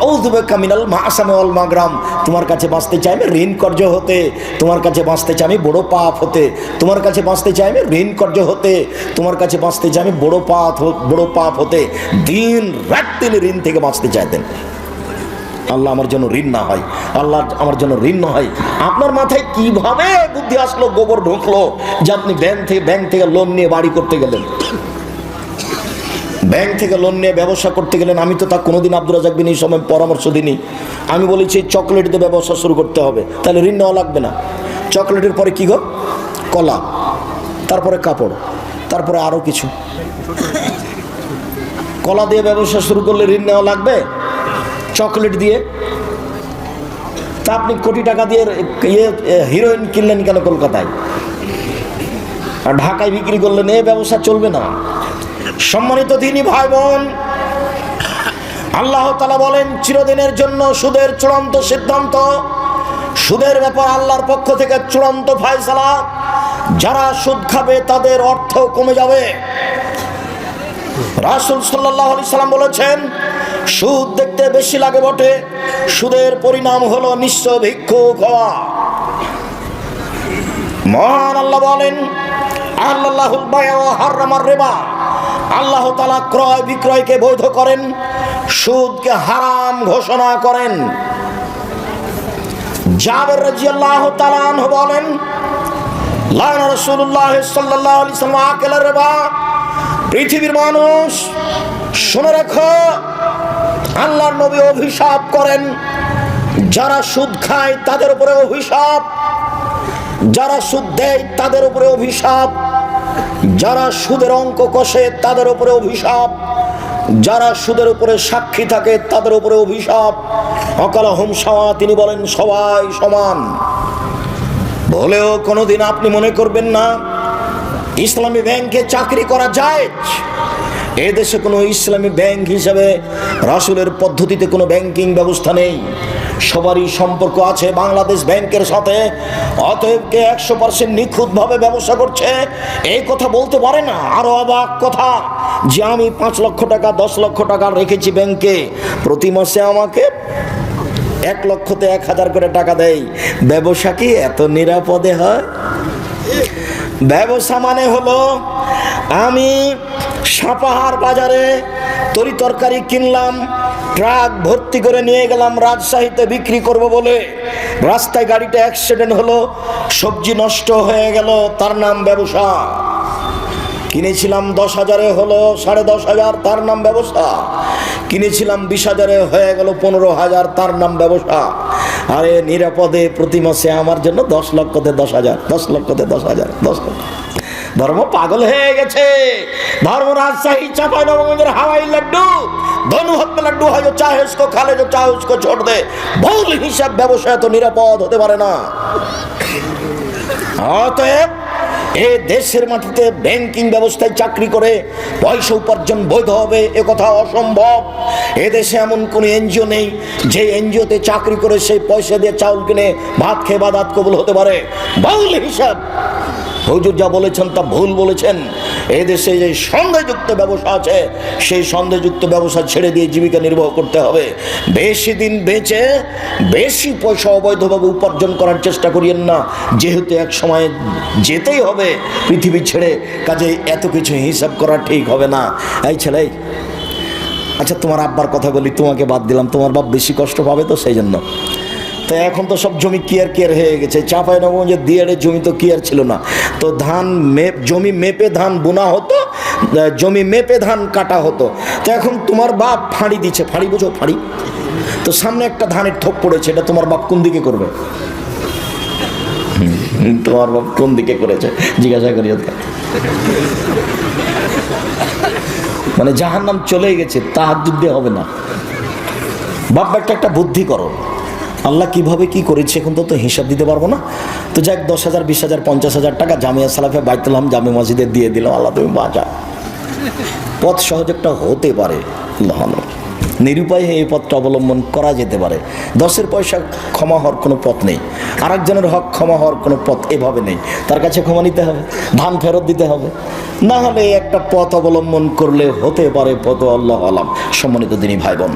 আউযু বিকা মিনাল মাআসামি ওয়াল মাগরাম, তোমার কাছে বাঁচতে চাই আমি ঋণ কর্য হতে, তোমার কাছে বাঁচতে চাই আমি বড় পাপ হতে, তোমার কাছে বাঁচতে চাই আমি ঋণ কর্য হতে, তোমার কাছে বাঁচতে চাই আমি বড় পাপ হতে। দিন রাত তিনি ঋণ থেকে বাঁচতে চাইতেন। আল্লাহ আমার জন্য ঋণ না হয়, আল্লাহ আমার জন্য ঋণ না হয়। আপনার মাথায় কিভাবে বুদ্ধি আসলো, গোবর ঢুকলো যে আপনি ব্যাংক থেকে লোন নিয়ে বাড়ি করতে গেলেন? ব্যাংক থেকে লোন নিয়ে ব্যবসা করতে গেলেন, আমি তো তা কোনোদিন আব্দুর রাজ্জাক বিন ইউসুফ পরামর্শ দিইনি। আমি বলেছি চকলেট দিয়ে ব্যবসা শুরু করতে হবে, তাহলে ঋণ নেওয়া লাগবে না। চকলেটের পরে কি গো? কলা, তারপরে কাপড়, তারপরে আরও কিছু। কলা দিয়ে ব্যবসা শুরু করলে ঋণ নেওয়া লাগবে? চকলেট দিয়ে? তা আপনি কোটি টাকা দিয়ে হিরোইন কিনলেন কেন কলকাতায়, আর ঢাকায় বিক্রি করলেন? এ ব্যবসা চলবে না। সম্মানিত দিনী ভাই বোন, আল্লাহ তাআলা বলেন চিরদিনের জন্য সুদের চূড়ান্ত সিদ্ধান্ত, সুদের ব্যাপার আল্লাহর পক্ষ থেকে চূড়ান্ত ফয়সালা। যারা সুদ খাবে তাদের অর্থ কমে যাবে। রাসূল সাল্লাল্লাহু আলাইহি সাল্লাম বলেছেন, সুদ দেখতে বেশি লাগে বটে, সুদের পরিণাম হলো নিঃস্ব ভিক্ষুক হওয়া। মহান আল্লাহ বলেন, আল্লাহুল বায়আ ওয়া হারামার রিবা, আল্লাহ তাআলা ক্রয় বিক্রয়কে বৈধ করেন, সুদকে হারাম ঘোষণা করেন। জাবের রাদিয়াল্লাহু তাআলা আনহু বলেন, লানা রাসূলুল্লাহ সাল্লাল্লাহু আলাইহি ওয়াসাল্লাম আকালা রিবা। পৃথিবীর মানুষ শুনে রাখো, আল্লাহর নবী অভিশাপ করেন যারা সুদ খায় তাদের উপরে অভিশাপ, যারা সুদ দেয় তাদের উপরে অভিশাপ, যারা সুদের অঙ্ক কষে তাদের উপরে অভিশাপ, যারা সুদের উপরে সাক্ষী থাকে তাদের উপরে অভিশাপ। অকালাহুম সাওয়া, তিনি বলেন সবাই সমান। বলেও কোনোদিন আপনি মনে করবেন না ইসলামী ব্যাংকে চাকরি করা যায়। এ দেশে কোনো ইসলামী ব্যাংক হিসাবে রাসূলের পদ্ধতিতে কোনো ব্যাংকিং ব্যবস্থা নেই। সবারই সম্পর্ক আছে বাংলাদেশ ব্যাংকের সাথে। অতএব কে 100% নিখুঁতভাবে ব্যবসা করছে এই কথা বলতে পারে না। আরো অবাক কথা যে আমি 5 লক্ষ টাকা 10 লক্ষ টাকা রেখেছি ব্যাংকে, প্রতি মাসে আমাকে 1 লক্ষতে 1000 করে টাকা দেয়। ব্যবসা কি এত নিরাপদে হয়? ব্যবসা মানে হলো আমি সাপাহার বাজারে তরি তরকারি কিনলাম, ট্রাক ভর্তি করে নিয়ে গেলাম রাজশাহীতে বিক্রি করব বলে, রাস্তায় গাড়িটা অ্যাক্সিডেন্ট হলো, সবজি নষ্ট হয়ে গেল, তার নাম ব্যবসা। কিনেছিলাম 10,000-এ হলো 10,500, তার নাম ব্যবসা। কিনেছিলাম 20,000-এ হয়ে গেল 15,000, তার নাম ব্যবসা। আরে নিরাপদে প্রতি মাসে আমার জন্য 10 লক্ষতে 10,000, 10 লক্ষতে 10,000, 10 লক্ষ। ধর্ম পাগল হয়ে গেছে। ধর্ম রাজশাহী চাঁপাইনবাবগঞ্জের হাওয়াই লাড্ডু, ধনু হাত মে লাড্ডু হয়, চাহে উসকো খা লে, চাহে উসকো ছোড় দে। ভুল হিসাব ব্যবসা এত নিরাপদ হতে পারে না। অতএব এ দেশের মাটিতে ব্যাংকিং ব্যবস্থায় চাকরি করে পয়সা উপার্জন বৈধ হবে এ কথা অসম্ভব। এ দেশে এমন কোনো এনজিও নেই যে এনজিওতে চাকরি করে সেই পয়সা দিয়ে চাউল কিনে ভাত খেয়ে বাদাত কবুল হতে পারে। ভুল হিসাব। হুজুর যা বলেছেন তা ভুল বলেছেন। এই দেশে যে সন্দেহযুক্ত ব্যবসা আছে সেই সন্দেহযুক্ত ব্যবসা ছেড়ে দিয়ে জীবিকা নির্বাহ করতে হবে। বেশি দিন বেঁচে বেশি পয়সা অবৈধভাবে উপার্জন করার চেষ্টা করিয়েন না, যেহেতু এক সময় যেতেই হবে পৃথিবী ছেড়ে। কাজে এত কিছু হিসাব করা ঠিক হবে না। এই ছেলে, আচ্ছা তোমার আব্বার কথা বলি, তোমাকে বাদ দিলাম, তোমার বাপ বেশি কষ্ট পাবে তো সেই জন্য। তো এখন তো সব জমি কিয়ার হয়ে গেছে। চাঁপাইনবাবগঞ্জের দিয়ারের জমি তো কিয়ার ছিল না, তো ধান জমি মেপে ধান বোনা হতো, জমি মেপে ধান কাটা হতো। তো এখন তোমার বাপ ফাঁড়ি দিচ্ছে, ফাঁড়ি বুঝো ফাঁড়ি, তো সামনে একটা ধানের থোপ পড়েছে, এটা তোমার বাপ কোন দিকে করবে? তোমার বাপ কোন দিকে করেছে জিজ্ঞাসা করি। মানে জাহান্নাম চলে গেছে, তাহাজ্জুদ দিয়ে হবে না। বাপ একটা বুদ্ধি করো, আল্লাহ কিভাবে কি করেছে এখন তো হিসাব দিতে পারবো না। তো যাক 10,000, 20,000, 50,000 টাকা জামিয়া সালাফে বাইতুল হাম জামে মসজিদে দিয়ে দিলাম, আল্লাহ তুমি বাঁচা। পথ সহজ একটা হতে পারে, নিরুপায় এই পথটা অবলম্বন করা যেতে পারে। 10-এর পয়সা ক্ষমা হওয়ার কোনো পথ নেই, আরেকজনের হক ক্ষমা হওয়ার কোনো পথ এভাবে নেই। তার কাছে ক্ষমা নিতে হবে, ধান ফেরত দিতে হবে, না হলে একটা পথ অবলম্বন করলে হতে পারে পথ। আল্লাহ আলাম। সম্মানিত দিনী ভাই বোন,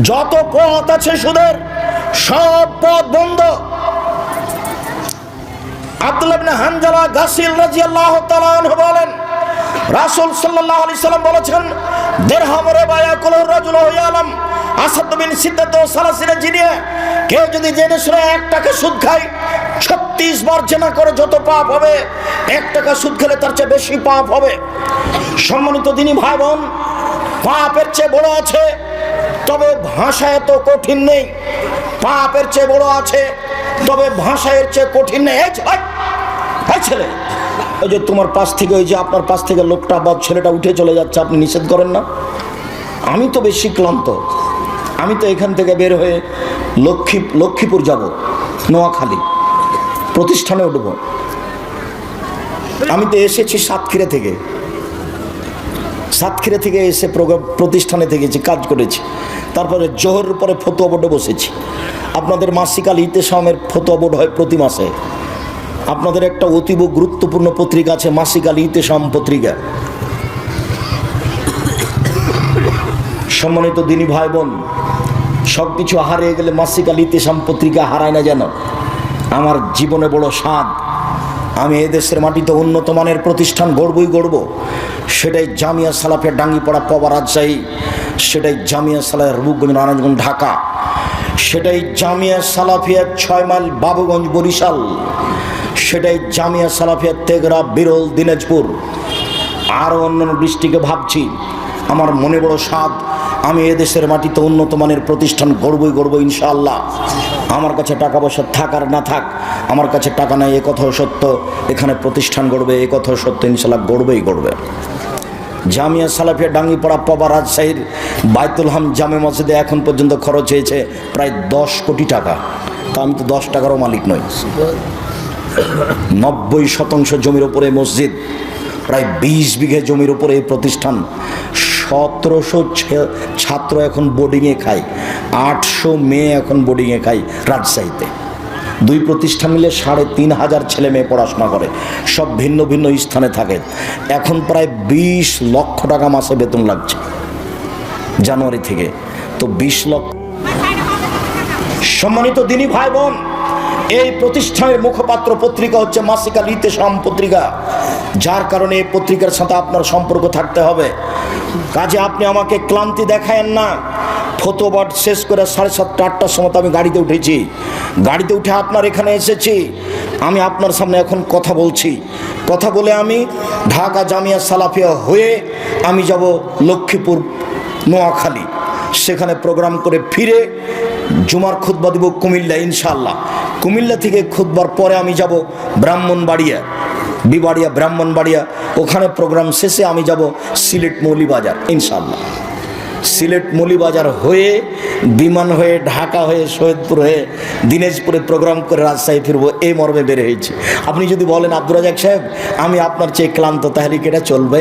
যত পথ আছে সুদের সব পথ বন্ধ। আব্দুল্লাহ ইবনে হানজালা গাসিল রাদিয়াল্লাহু তাআলা আনহু বলেন, রাসূল সাল্লাল্লাহু আলাইহি সাল্লাম বলেছেন, দিরহাম রিবা ইয়াকুলু রাজুলু ইয়ালাম আসাদ বিন সিদ্দাত সালাসিনা জিনিয়া। কেউ যদি জেনে শুনে 1 টাকা সুদ খায় 36 বার জেনা করে যত পাপ হবে, 1 টাকা সুদ খেলে তার চেয়ে বেশি পাপ হবে। সম্মানিত দিনী ভাই বোন, পাপের চেয়ে বড় আছে, তবে ভাষা এত কঠিন নেই। পাপের চেয়ে বড় আছে, তবে ভাষা এর চেয়ে কঠিন নেই। এই ছেলে, ওই যে তোমার পাশ থেকে, ওই যে আপনার পাশ থেকে লোকটা বা ছেলেটা উঠে চলে যাচ্ছে, আপনি নিষেধ করেন না? আমি তো বেশি ক্লান্ত, আমি তো এখান থেকে বের হয়ে লক্ষ্মীপুর যাব, নোয়াখালী প্রতিষ্ঠানে উঠব। আমি তো এসেছি সাতক্ষীরা থেকে এসে প্রতিষ্ঠানে থেকেছি, কাজ করেছি। তারপরে জোহরের পরে ফতোয়া বোর্ডে বসেছি। আপনাদের মাসিক আল ইতেসামের ফতোয়া বোর্ড হয় প্রতি মাসে। আপনাদের একটা অতীব গুরুত্বপূর্ণ পত্রিকা আছে, মাসিক আল ইতেসাম পত্রিকা। সম্মানিত দিনী ভাই বোন, সব কিছু হারিয়ে গেলে মাসিক আল ইতেসাম পত্রিকা হারায় না যেন। আমার জীবনে বড় স্বাদ, আমি এদেশের মাটিতে উন্নত মানের প্রতিষ্ঠান গড়ব। সেটাই জামিয়া সালাফিয়া ডাঙ্গিপাড়া পবা রাজশাহী, সেটাই জামিয়া সালাফিয়া রূপগঞ্জ নারায়ণগঞ্জ ঢাকা, সেটাই জামিয়া সালাফিয়া 6 মাইল বাবুগঞ্জ বরিশাল, সেটাই জামিয়া সালাফিয়া তেঘরা বিরল দিনাজপুর, আরও অন্যান্য ডিস্ট্রিক্টে ভাবছি। আমার মনে বড় স্বাদ, আমি এদেশের মাটিতে উন্নত মানের প্রতিষ্ঠান গড়বই ইনশাআল্লাহ। আমার কাছে টাকা পয়সা থাক আর না থাক, আমার কাছে টাকা নাই এ কথাও সত্য, এখানে প্রতিষ্ঠান গড়বে এ কথাও সত্য, ইনশাআল্লাহ গড়বে। জামিয়া সালাফিয়া ডাঙ্গিপাড়া পবা রাজশাহীর বাইতুল হাম জামে মসজিদে এখন পর্যন্ত খরচ হয়েছে প্রায় 10 কোটি টাকা। তা আমি তো 10 টাকারও মালিক নই। 90% জমির উপরে মসজিদ, প্রায় 20 বিঘে জমির উপরে এই প্রতিষ্ঠান। 1700 ছাত্র এখন বোর্ডিংয়ে খায়, 800 মেয়ে এখন বোর্ডিংয়ে খায় রাজশাহীতে। 2 প্রতিষ্ঠান মিলে 3500 ছেলে মেয়ে পড়াশোনা করে, সব ভিন্ন ভিন্ন স্থানে থাকে। এখন প্রায় 20 লক্ষ টাকা মাসে বেতন লাগছে জানুয়ারি থেকে, তো 20 লক্ষ। সম্মানিত দিনী ভাই বোন, এই প্রতিষ্ঠানের মুখপাত্র পত্রিকা হচ্ছে মাসিক আল ইতেসাম পত্রিকা, যার কারণে এই পত্রিকার সাথে আপনার সম্পর্ক থাকতে হবে। কাজে আপনি আমাকে ক্লান্তি দেখায়েন না। ফতোয়াট শেষ করে 7:30 8টার সময় আমি গাড়িতে উঠেছি, গাড়িতে উঠে আপনার এখানে এসেছি। আমি আপনার সামনে এখন কথা বলছি, কথা বলে আমি ঢাকা জামিয়া সালাফিয়া হয়ে আমি যাব লক্ষ্মীপুর নোয়াখালী, সেখানে প্রোগ্রাম করে ফিরে জুমার খুতবা দিব কুমিল্লা ইনশাআল্লাহ। কুমিল্লা থেকে খুতবার পরে আমি যাব ব্রাহ্মণবাড়িয়া, ব্রাহ্মণবাড়িয়া, ওখানে প্রোগ্রাম শেষে আমি যাব সিলেট মৌলিবাজার ইনশাআল্লাহ। সিলেট মৌলিবাজার হয়ে বিমান হয়ে ঢাকা হয়ে সৈয়দপুর হয়ে দিনাজপুরে প্রোগ্রাম করে রাজশাহী ফিরবো, এই মর্মে বের হয়েছি। আপনি যদি বলেন আব্দুর রাজ্জাক সাহেব আমি আপনার চেয়ে ক্লান্ত, তাহলে কি এটা চলবে?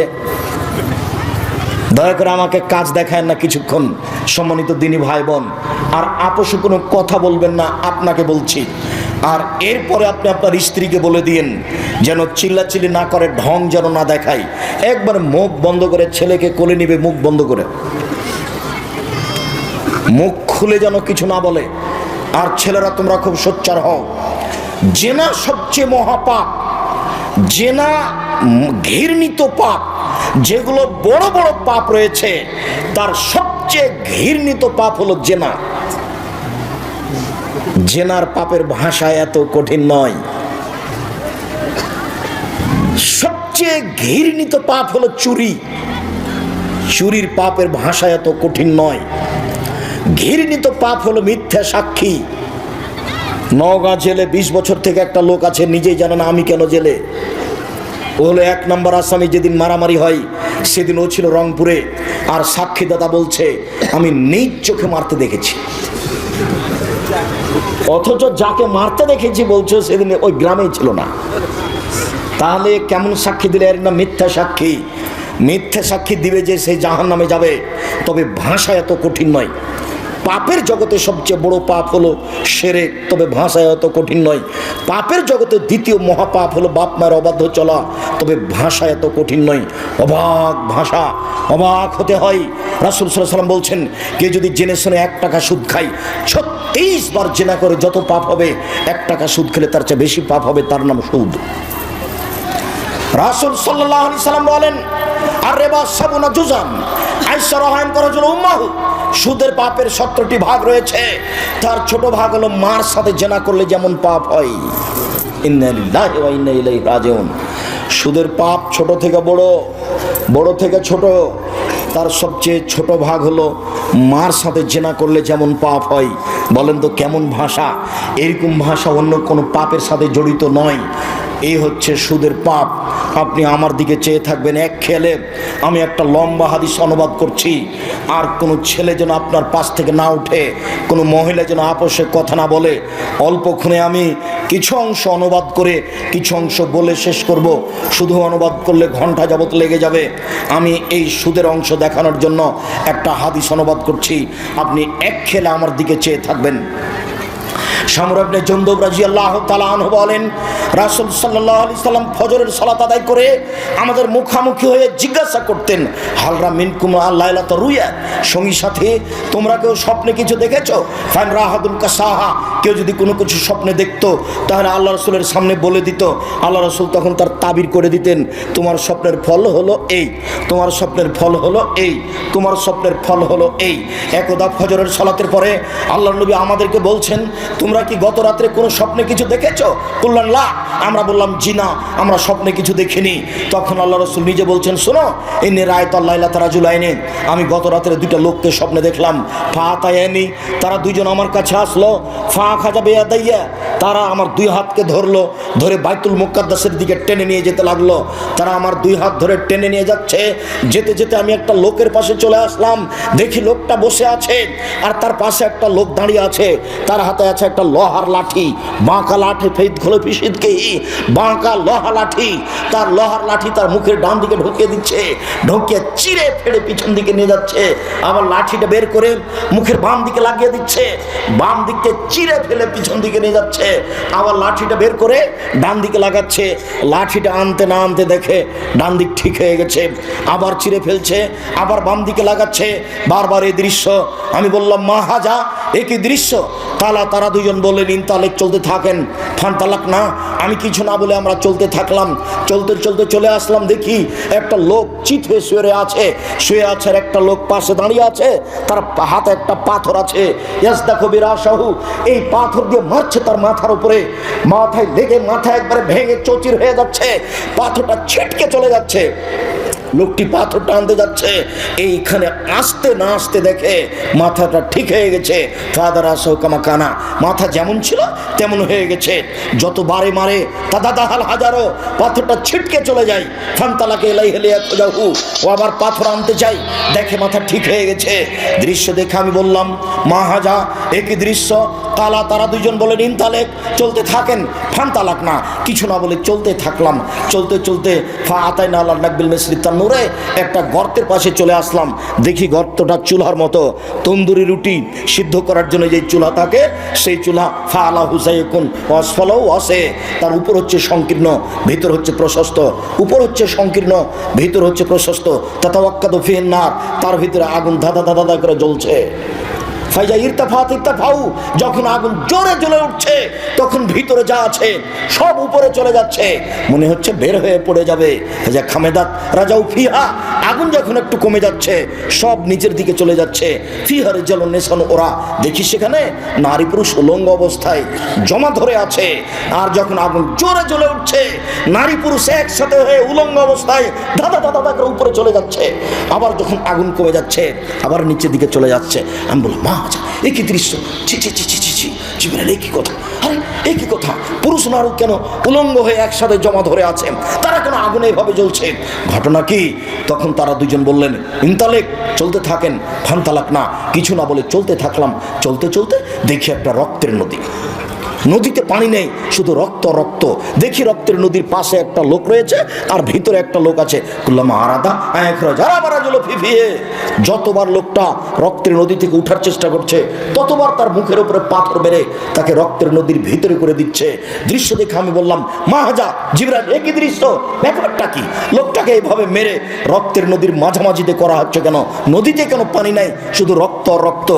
দয়া করে আমাকে কাজ দেখায় না কিছুক্ষণ। সম্মানিত দিনী ভাই বোন, আর আপোষে কোনো কথা বলবেন না, আপনাকে বলছি। আর এরপরে আপনি আপনার স্ত্রীকে বলে দিন যেন চিল্লাচিল্লি না করে, ঢং যেন না দেখায়, একবার মুখ বন্ধ করে ছেলেকে কোলে নিবে, মুখ বন্ধ করে, মুখ খুলে যেন কিছু না বলে। আর ছেলেরা তোমরা খুব সোচ্চার হও। জেনা সবচেয়ে মহাপাপ, জেনা ঘৃণিত পাপ। যেগুলো বড় বড় পাপ রয়েছে তার সবচেয়ে ঘৃণিত পাপ হলো জেনা। জেনার পাপের ভাষা এত কঠিন নয়। সবচেয়ে ঘৃণিত পাপ হলো চুরি। চুরির পাপের ভাষা এত কঠিন নয়। ঘৃণিত পাপ হলো মিথ্যা সাক্ষী। নওগাঁ জেলে 20 বছর থেকে একটা লোক আছে, নিজেই জানে না আমি কেন জেলে। ও হলো 1 নম্বর আসামি। যেদিন মারামারি হয় সেদিন ও ছিল রংপুরে, আর সাক্ষীদাতা বলছে আমি নিজ চোখে মারতে দেখেছি। অথচ যাকে মারতে দেখেছি বলছে সেদিন ওই গ্রামেই ছিল না। তাহলে কেমন সাক্ষী দিলে? এর না মিথ্যা সাক্ষী। মিথ্যা সাক্ষী দিবে যে সে জাহান্নামে যাবে। তবে ভাষা এত কঠিন নয়। পাপের জগতে সবচেয়ে বড় পাপ হলো শিরক, তবে ভাষা এত কঠিন নয়। পাপের জগতে দ্বিতীয় মহাপাপ হলো বাপ মায়ের অবাধ্য চলা, তবে ভাষা এত কঠিন নয়। অবাক ভাষা, অবাক হতে হয়। রাসূল সাল্লাল্লাহু আলাইহি ওয়াসাল্লাম বলছেন, কে যদি জেনে শুনে 1 টাকা সুদ খায়, 36 বার জেনা করে যত পাপ হবে, 1 টাকা সুদ খেলে তার চেয়ে বেশি পাপ হবে, তার নাম সুদ। রাসূল সাল্লাল্লাহু আলাইহি সাল্লাম বলেন, আর রিবা সাবুনা জুজান আইসা রাহান করাজুল উম্মাহু। সুদের পাপের 17টি ভাগ রয়েছে। তার ছোট ভাগ হলো মার সাথে জেনা করলে যেমন পাপ হয়। ইন্না লিল্লাহি ওয়া ইন্না ইলাইহি রাজিউন। সুদের পাপ ছোট থেকে বড়, বড় থেকে ছোট। তার সবচেয়ে ছোট ভাগ হলো মার সাথে জেনা করলে যেমন পাপ হয়। বলেন তো কেমন ভাষা! এরকম ভাষা অন্য কোনো পাপের সাথে জড়িত নয়। এই হচ্ছে সুদের পাপ। আপনি আমার দিকে চেয়ে থাকবেন এক খেলে। আমি একটা লম্বা হাদিস অনুবাদ করছি, আর কোনো ছেলে যেন আপনার পাশ থেকে না উঠে, কোনো মহিলা যেন আপোষে কথা না বলে। অল্পক্ষণে আমি কিছু অংশ অনুবাদ করে কিছু অংশ বলে শেষ করব। শুধু অনুবাদ করলে ঘন্টা যাবত লেগে যাবে। আমি এই সুদের অংশ দেখানোর জন্য একটা হাদিস অনুবাদ করছি, আপনি এক খেলে আমার দিকে চেয়ে থাকবেন। শামর ইবনে জুনদুব রাদিয়াল্লাহু তাআলা আনহু বলেন, রাসূল সাল্লাল্লাহু আলাইহি সাল্লাম ফজরের সালাত আদায় করে আমাদের মুখামুখি হয়ে জিজ্ঞাসা করতেন, হালরা মিনকুম আল-লাইলাতা রুয়া, সঙ্গী সাথে তোমরা কেউ স্বপ্নে কিছু দেখেছো? ফান রাহাদুল কাসাহা, কেউ যদি কোনো কিছু স্বপ্নে দেখতো তাহলে আল্লাহ রাসূলের সামনে বলে দিত। আল্লাহ রাসূল তখন তার তাবির করে দিতেন, তোমার স্বপ্নের ফল হলো এই, তোমার স্বপ্নের ফল হলো এই, তোমার স্বপ্নের ফল হলো এই। একদা ফজরের সালাতের পরে আল্লাহর নবী আমাদেরকে বলছেন, তোমরা কি গত রাত্রে কোনো স্বপ্নে কিছু দেখেছো? বললেন লা। আমরা বললাম জি না, আমরা স্বপ্নে কিছু দেখিনি। তখন আল্লাহ রাসূল নিজে বলছেন, শোনো, ইন্নী রাআইতুল লাইলাতা রাজুলাইনি, আমি গত রাত্রে দুইটা লোককে স্বপ্নে দেখলাম। ফাতায়ানি, তারা দুইজন আমার কাছে আসলো। ফা খাজা বিয়াদাইয়া, তারা আমার দুই হাতকে ধরলো, ধরে বাইতুল মুকাদ্দাসের দিকে টেনে নিয়ে যেতে লাগলো। তারা আমার দুই হাত ধরে টেনে নিয়ে যাচ্ছে। যেতে যেতে আমি একটা লোকের পাশে চলে আসলাম। দেখি লোকটা বসে আছে, আর তার পাশে একটা লোক দাঁড়িয়ে আছে। তার হাতে আছে একটা লোহার লাঠি, বাঁকা লাঠি, ফেদ খোলে পিসিদকে বাঁকা লোহা লাঠি। তার লোহার লাঠি তার মুখের ডান দিকে ঢুকিয়ে দিচ্ছে, ঢুকিয়ে চিরে ফেড়ে পিছন দিকে নিয়ে যাচ্ছে। আবার লাঠিটা বের করে মুখের বাম দিকে লাগিয়ে দিচ্ছে, বাম দিককে চিরে ফেলে পিছন দিকে নিয়ে যাচ্ছে। আবার লাঠিটা বের করে ডান দিকে লাগাচ্ছে। লাঠিটা আনতে না আনতে দেখে ডান দিক ঠিক হয়ে গেছে, আবার চিরে ফেলছে, আবার বাম দিকে লাগাচ্ছে। বারবার এই দৃশ্য। আমি বললাম, মা হাজা, একই দৃশ্য। তারা দুজন বললেন, ইনতালেক, চলতে থাকেন। ফান তালাক না, আমি কিছু না বলে আমরা চলতে থাকলাম। চলতে চলতে চলে আসলাম, দেখি একটা লোক চিত হয়ে শুয়ে আছে, আর একটা লোক পাশে দাঁড়িয়ে আছে। তার হাতে একটা পাথর আছে। ইয়াসদাকু বিরাসাহু, এই পাথর দিয়ে মারছে তার মাথার উপরে। মাথায় লেগে মাথা একবারে ভেঙে চৌচির হয়ে যাচ্ছে, পাথরটা ছিটকে চলে যাচ্ছে। লোকটি পাথরটা আনতে যাচ্ছে, এইখানে আসতে না আসতে দেখে মাথাটা ঠিক হয়ে গেছে। ফাদার আসো কামাকানা, মাথা যেমন ছিল তেমন হয়ে গেছে। যতবারে মারে তাদা দাহাল হাজারো, পাথরটা ছিটকে চলে যায়। ফান্তালাকে এলাই হেলিয়া খোঁজাহু, ও আবার পাথর আনতে চাই, দেখে মাথা ঠিক হয়ে গেছে। দৃশ্য দেখে আমি বললাম, মা হাজা, একই দৃশ্য। কালা, তারা দুজন বলেন, ইনতালেক, চলতে থাকেন। ফান্তালাক না, কিছু না বলে চলতে থাকলাম। চলতে চলতে ফা আতাই না আল্লাহ নাকবিল মিসরি তান্নুরে, একটা গর্তের পাশে চলে আসলাম। দেখি গর্তটা চুলার মতো, তন্দুরি রুটি সিদ্ধ করার জন্য যে চুলা থাকে সেই চুলা। ফা আলা হুসাইকুন অসফলও আসে, তার উপর হচ্ছে সংকীর্ণ, ভিতর হচ্ছে প্রশস্ত। উপর হচ্ছে সংকীর্ণ, ভিতর হচ্ছে প্রশস্ত। তাতাওয়াক্কাদু ফিহিন নার, তার ভিতরে আগুন ধাঁধা ধাঁধা ধাঁধা করে জ্বলছে। ফাইজা ইরতাফাউ, যখন আগুন জোরে জ্বলে উঠছে তখন ভিতরে যা আছে সব উপরে চলে যাচ্ছে, মনে হচ্ছে বের হয়ে পড়ে যাবে। ফাইজা খামেদাত রাজাউ ফিহা, আগুন যখন একটু কমে যাচ্ছে সব নিচের দিকে চলে যাচ্ছে। ফিহার জ্বালন নেশান, ওরা দেখি সেখানে নারী পুরুষ উলঙ্গ অবস্থায় জমা ধরে আছে। আর যখন আগুন জোরে জ্বলে উঠছে নারী পুরুষ একসাথে হয়ে উলঙ্গ অবস্থায় ধাঁধা ধাঁধা ধাঁধা করে উপরে চলে যাচ্ছে। আবার যখন আগুন কমে যাচ্ছে আবার নিচের দিকে চলে যাচ্ছে। আমি বললাম, মা আচ্ছা, একই দৃশ্য, ছি ছি ছি ছি ছি ছি, জীবনের একই কথা। আরে একই কথা, পুরুষ নারী কেন উলঙ্গ হয়ে একসাথে জমা ধরে আছে, তারা কেন আগুনে এভাবে জ্বলছে, ঘটনা কি? তখন তারা দুজন বললেন, ইনতালেক, চলতে থাকেন। ফান্তালাক না, কিছু না বলে চলতে থাকলাম। চলতে চলতে দেখি একটা রক্তের নদী, নদীতে পানি নেই, শুধু রক্ত রক্ত। দেখি রক্তের নদীর পাশে একটা লোক রয়েছে আর ভিতরে একটা লোক আছে। যতবার লোকটা রক্তের নদী থেকে উঠার চেষ্টা করছে ততবার তার মুখের উপরে পাথর বেড়ে তাকে রক্তের নদীর ভিতরে করে দিচ্ছে। দৃশ্য দেখে আমি বললাম, মা হাজা, জিবরাইল, একই দৃশ্য, ব্যাপারটা কি? লোকটাকে এইভাবে মেরে রক্তের নদীর মাঝামাঝিতে করা হচ্ছে কেন? নদীতে কেন পানি নাই, শুধু রক্ত রক্ত,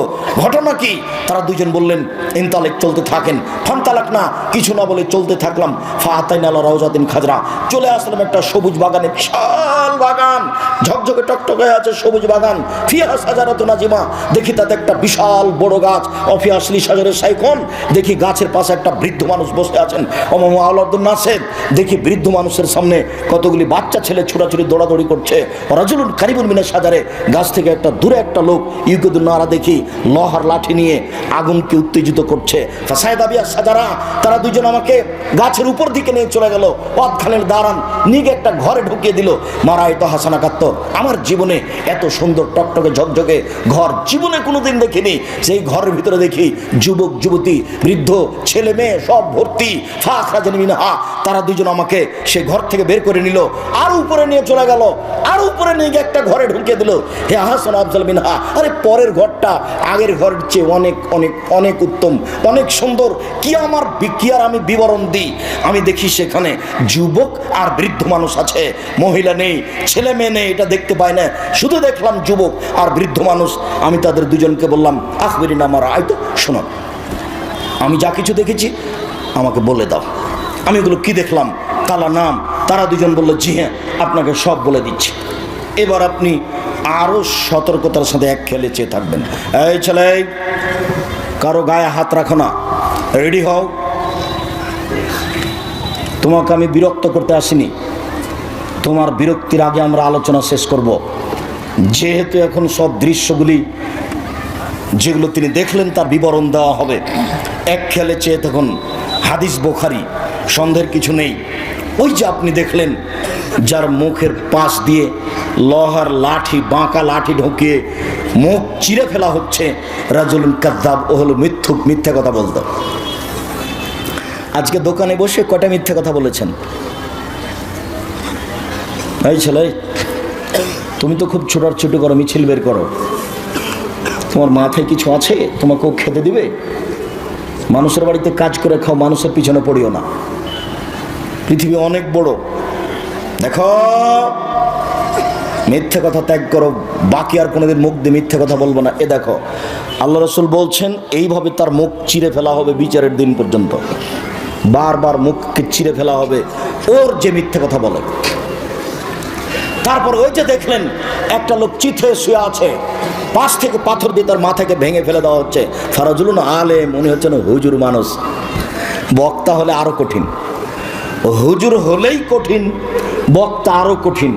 ঘটনা কি? তারা দুজন বললেন, ইনতালেক, চলতে থাকেন। ফান্তালাক না, কিছু না বলে চলতে থাকলাম। ফাতাইনা আলা রাউজাতিন খাজরা, চলে আসলাম একটা সবুজ বাগানে, বিশাল বাগান, ঝকঝকে টকটকে আছে সবুজ বাগান। ফিহা সাজারাতুন নাজিমা, দেখি তাতে একটা বিশাল বড় গাছ। অফি আসলি সাজারের সাইখন, দেখি গাছের পাশে একটা বৃদ্ধ মানুষ বসে আছেন। অমামু আলাদুন নাসের, দেখি বৃদ্ধ মানুষের সামনে কতগুলি বাচ্চা ছেলে ছোটাছুটি দৌড়াদৌড়ি করছে। রাজুলুন কারিবুল মিনাশ সাজারে, গাছ থেকে একটা দূরে একটা লোক ইউকুদুন নারা, দেখি লোহার লাঠি নিয়ে আগুনকে উত্তেজিত করছে। ফাসায়দা বিয়া সাজারা, তারা দুজন আমাকে গাছের উপর দিকে নিয়ে চলে গেল। অতখানের দাঁড়ান নিগে একটা ঘরে ঢুকিয়ে দিল। মারায়ত হাসানা কাত্ত, আমার জীবনে এত সুন্দর টকটকে ঝকঝকে ঘর জীবনে কোনোদিন দেখিনি। সেই ঘরের ভিতরে দেখি যুবক যুবতী বৃদ্ধ ছেলে মেয়ে সব ভর্তি। ফাখরাজানি মিনহা, তারা দুজন আমাকে সে ঘর থেকে বের করে নিল, আর উপরে নিয়ে চলে গেল, আর উপরে নিয়ে গিয়ে একটা ঘরে ঢুকিয়ে দিল। হে হাসান আফজাল মিনহা, আরে পরের ঘরটা আগের ঘরের চেয়ে অনেক অনেক অনেক উত্তম, অনেক সুন্দর। কি আর আমি বিবরণ দিই। আমি দেখি সেখানে যুবক আর বৃদ্ধ মানুষ আছে, মহিলা নেই, ছেলে মেয়ে নেই, এটা দেখতে পাই না, শুধু দেখলাম যুবক আর বৃদ্ধ মানুষ। আমি তাদের দুজনকে বললাম, আখবিরিন আমার আয়তো, শোনো, আমি যা কিছু দেখেছি আমাকে বলে দাও, আমি এগুলো কি দেখলাম, কালা নাম। তারা দুজন বলল, জি হ্যাঁ, আপনাকে সব বলে দিচ্ছি। এবার আপনি আরো সতর্কতার সাথে এক খেলে চেয়ে থাকবেন। এই ছেলে, কারো গায়ে হাত রাখো না, রেডি হও। তোমাকে আমি বিরক্ত করতে আসিনি, তোমার বিরক্তির আগে আমরা আলোচনা শেষ করব। যেহেতু এখন সব দৃশ্যগুলি যেগুলো তিনি দেখলেন তার বিবরণ দেওয়া হবে। এক খেলে চেয়ে তখন হাদিস বুখারী, সন্দেহের কিছু নেই। ওই যে আপনি দেখলেন যার মুখের পাশ দিয়ে লোহার লাঠি, বাঁকা লাঠি ঢুকিয়ে মুখ চিরে ফেলা হচ্ছে, রাজুলুন কাযযাব, ও হলো মিথ্যুক, মিথ্যা কথা বলতো। আজকে দোকানে বসে কটা মিথ্যা কথা বলেছেন? এই ছেলে, তুমি তো খুব ছোটাছুটি করো, মিছিল বের করো, তোমার মাথায় কিছু আছে? তোমাকেও খেতে দিবে? মানুষের বাড়িতে কাজ করে খাও, মানুষের পিছনে পড়িও না। পৃথিবী অনেক বড়, দেখো, মিথ্যে কথা ত্যাগ করো, বাকি আর কোনোদিন মুখ দিয়ে মিথ্যে কথা বলবো না। এ দেখো, আল্লাহ রাসূল বলছেন এইভাবে তার মুখ চিরে ফেলা হবে বিচারের দিন পর্যন্ত, বারবার মুখকে চিরে ফেলা হবে ওর যে মিথ্যে কথা বলে। তারপর ওই যে দেখলেন একটা লোক চিথে শুয়ে আছে, পাশ থেকে পাথর দিয়ে তার মাথাকে ভেঙে ফেলে দেওয়া হচ্ছে। ফারাজুলুন আলেম, মনে হচ্ছে না হুজুর মানুষ। বক্তা হলে আরো কঠিন, হুজুর হলেই কঠিন, বক্তা আরো কঠিন।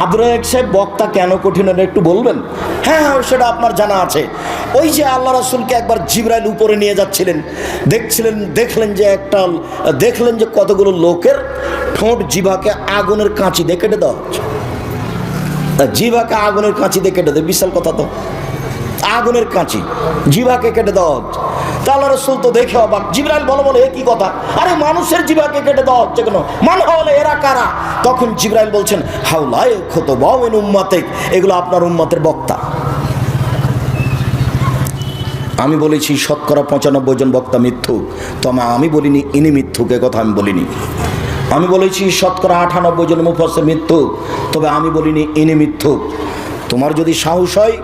আব্দুর রাজ্জাক সাহেব, বক্তা কেন কঠিন এটা একটু বলবেন? হ্যাঁ, সেটা আপনার জানা আছে। ওই যে আল্লাহ রাসূলকে একবার জিবরাইল উপরে নিয়ে যাচ্ছিলেন, দেখলেন যে কতগুলো লোকের ঠোঁট জিভাকে আগুনের কাঁচি দিয়ে কেটে দেওয়া হচ্ছে। জিভাকে আগুনের কাঁচি দিয়ে কেটে দেয়, বিশাল কথা তো, আগুনের কাঁচি জিভাকে কেটে দেওয়া হচ্ছে। তা আল্লাহ রাসূল তো দেখে অবাক। জিবরাইল বলে এ কি কথা? আরে মানুষের জিভাকে কেটে দেওয়া হচ্ছে কেন? মান হলে এরা কারা? তখন জিবরাইল বলছেন, হাউলাই খুতবাউ মিন উম্মাতিক, এগুলো আপনার উম্মতের বক্তা। আমি বলেছি শতকরা 95 জন বক্তা মিথ্যুক, তবে আমি বলিনি ইনি মিথ্যুক, এ কথা আমি বলিনি। আমি বলেছি শতকরা 98 জন মুফাসসির মিথ্যুক, তবে আমি বলিনি ইনি মিথ্যুক। তোমার যদি সাহস হয়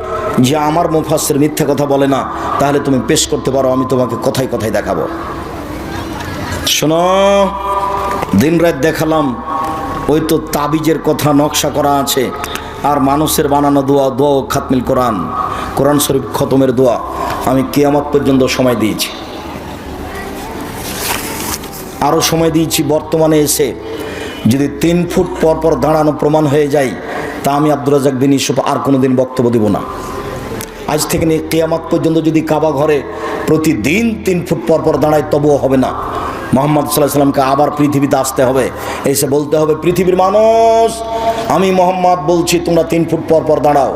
যে আমার মুফাসসির মিথ্যা কথা বলে না, তাহলে তুমি পেশ করতে পারো, আমি তোমাকে কথায় কথায় দেখাবো। শোনো, দিন রাত দেখালাম, ওই তো তাবিজের কথা নকশা করা আছে, আর মানুষের বানানো দোয়া, দোয়া খাতমিল কোরআন, কোরআন শরীফ খতমের দোয়া, আমি কিয়ামত পর্যন্ত সময় দিয়েছি, আরও সময় দিয়েছি। বর্তমানে এসে যদি 3 ফুট পর পর দাঁড়ানো প্রমাণ হয়ে যায়, তা আমি আব্দুর রাজ্জাক বিন ইউসুফ আর কোনোদিন বক্তব্য দিব না। আজ থেকে নিয়ে কিয়ামত পর্যন্ত যদি কাবা ঘরে প্রতিদিন 3 ফুট পর পর দাঁড়ায়, তবুও হবে না। মুহাম্মদ সাল্লাল্লাহু আলাইহি সাল্লামকে আবার পৃথিবীতে আসতে হবে, এসে বলতে হবে, পৃথিবীর মানুষ, আমি মুহাম্মদ বলছি তোমরা 3 ফুট পর পর দাঁড়াও।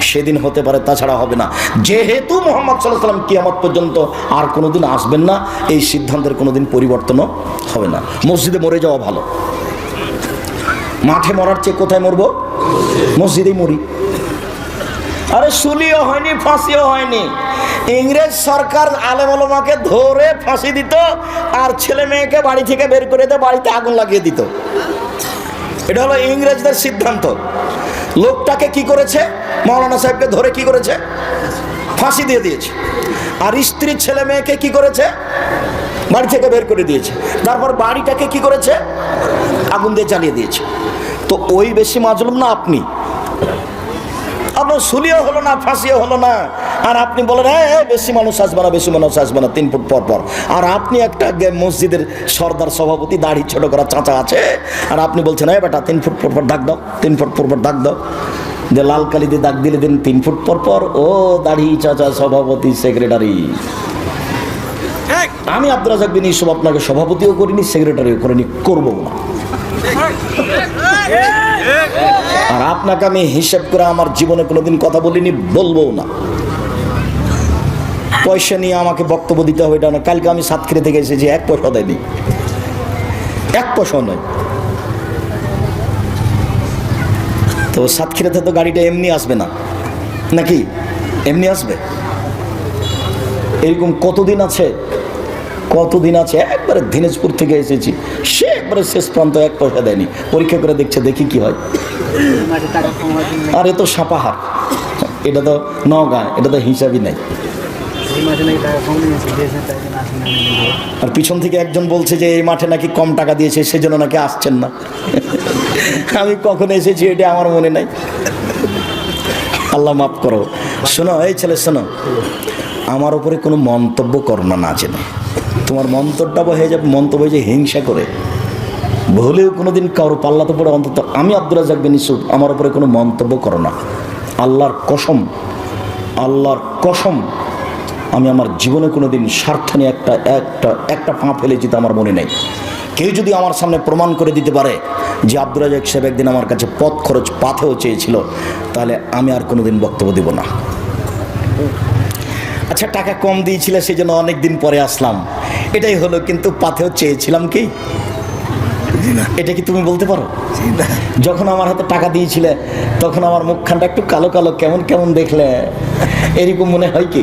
সেদিন হতে পারে, তাছাড়া হবে না। যেহেতু মুহাম্মদ সাল্লাল্লাহু আলাইহি সাল্লাম কিয়ামত পর্যন্ত আর কোনোদিন আসবেন না, এই সিদ্ধান্তের কোনোদিন পরিবর্তনও হবে না। মসজিদে মরে যাওয়া ভালো, মাঠে মরার চেয়ে কোথায় মরবো? মসজিদেই মরি। আরে সুলিও হয়নি, ফাঁসিও হয়নি। ইংরেজ সরকার আলেম ওলামাকে ধরে ফাঁসি দিত, আর ছেলে মেয়েকে বাড়ি থেকে বের করে দিয়ে বাড়িতে আগুন লাগিয়ে দিত। এটা হলো ইংরেজদের সিদ্ধান্ত। লোকটাকে কি করেছে? মাওলানা সাহেবকে ধরে কি করেছে? ফাঁসি দিয়ে দিয়েছে। আর স্ত্রী ছেলে মেয়েকে কি করেছে? বাড়ি থেকে বের করে দিয়েছে। তারপর বাড়িটাকে কি করেছে? আগুন দিয়ে জ্বালিয়ে দিয়েছে। তো ওই বেশি মাজলুম না আপনি? আপনার সুলিও হলো না, ফাঁসিও হলো না, আর আপনি বলেন হ্যাঁ বেশি মানুষ আসবে না, বেশি মানুষ আসবে না 3 ফুট পর পর। আর আপনি একটা মসজিদের সর্দার সভাপতি, দাড়ি ছোট করা চাচা আছে, আর আপনি বলছেন হ্যাঁ বেটা 3 ফুট পর পর দাগ দাও, 3 ফুট পর পর দাগ দাও, যে লাল কালি দিয়ে দাগ দিলে দিন 3 ফুট পর পর। ও দাড়ি চাচা, সভাপতি, সেক্রেটারি। আমি আব্দুর রাজ্জাক বিন ইউসুফ আপনাকে সভাপতিও করিনি, সেক্রেটারিও করিনি, করবো না। আর আপনাকে আমি হিসাব করে আমার জীবনে কোনোদিন কথা বলিনি, বলবো না। পয়সা নিয়ে আমাকে বক্তব্য দিতে হবে এটা না। কালকে আমি সাতক্ষীরা থেকে এসেছি, 1 পয়সা দেয়নি, 1 পয়সা নয়। তো সাতক্ষীরাতে তো গাড়িটা এমনি আসবে না নাকি? এমনি আসবে? এরকম কতদিন আছে, কতদিন আছে। একবারে দিনাজপুর থেকে এসেছি, সে একবারে শেষ প্রান্ত 1 পয়সা দেয়নি। পরীক্ষা করে দেখছে, দেখি কি হয়। আর এ তো সাপাহার, এটা তো নওগাঁ, এটা তো হিসাবই নাই। আর পিছন থেকে একজন বলছে যে এই মাঠে নাকি কম টাকা দিয়েছে, সেজন্য নাকি আসছেন না। আমি কখন এসেছি এটা আমার মনে নাই, আল্লাহ মাফ করো। শোনো এই ছেলে, শোনো, আমার উপরে কোনো মন্তব্য করো না, না জেনে। তোমার মন্তব্য হয়ে যাবে, মন্তব্য হয়ে যায় হিংসা করে। ভুলেও কোনোদিন কারো পাল্লাতে পড়ে অন্তত আমি আব্দুর রাজ্জাক বিন ইউসুফ, আমার উপরে কোনো মন্তব্য করো না। আল্লাহর কসম, আল্লাহর কসম, আমি আমার জীবনে কোনোদিন স্বার্থ নিয়ে একটা পা ফেলেছি তো আমার মনে নেই। কেউ যদি আমার সামনে প্রমাণ করে দিতে পারে যে আব্দুর রাজ্জাক সাহেব একদিন আমার কাছে পথ খরচ পাথেও চেয়েছিল, তাহলে আমি আর কোনোদিন বক্তব্য দেব না। আচ্ছা, টাকা কম দিয়েছিলে সেই জন্য অনেক দিন পরে আসলাম, এটাই হলো। কিন্তু পাথেও চেয়েছিলাম কি? এটা কি তুমি বলতে পারো? যখন আমার হাতে টাকা দিয়েছিলে তখন আমার মুখখানটা একটু কালো কালো, কেমন কেমন দেখলে, এরকম মনে হয় কি?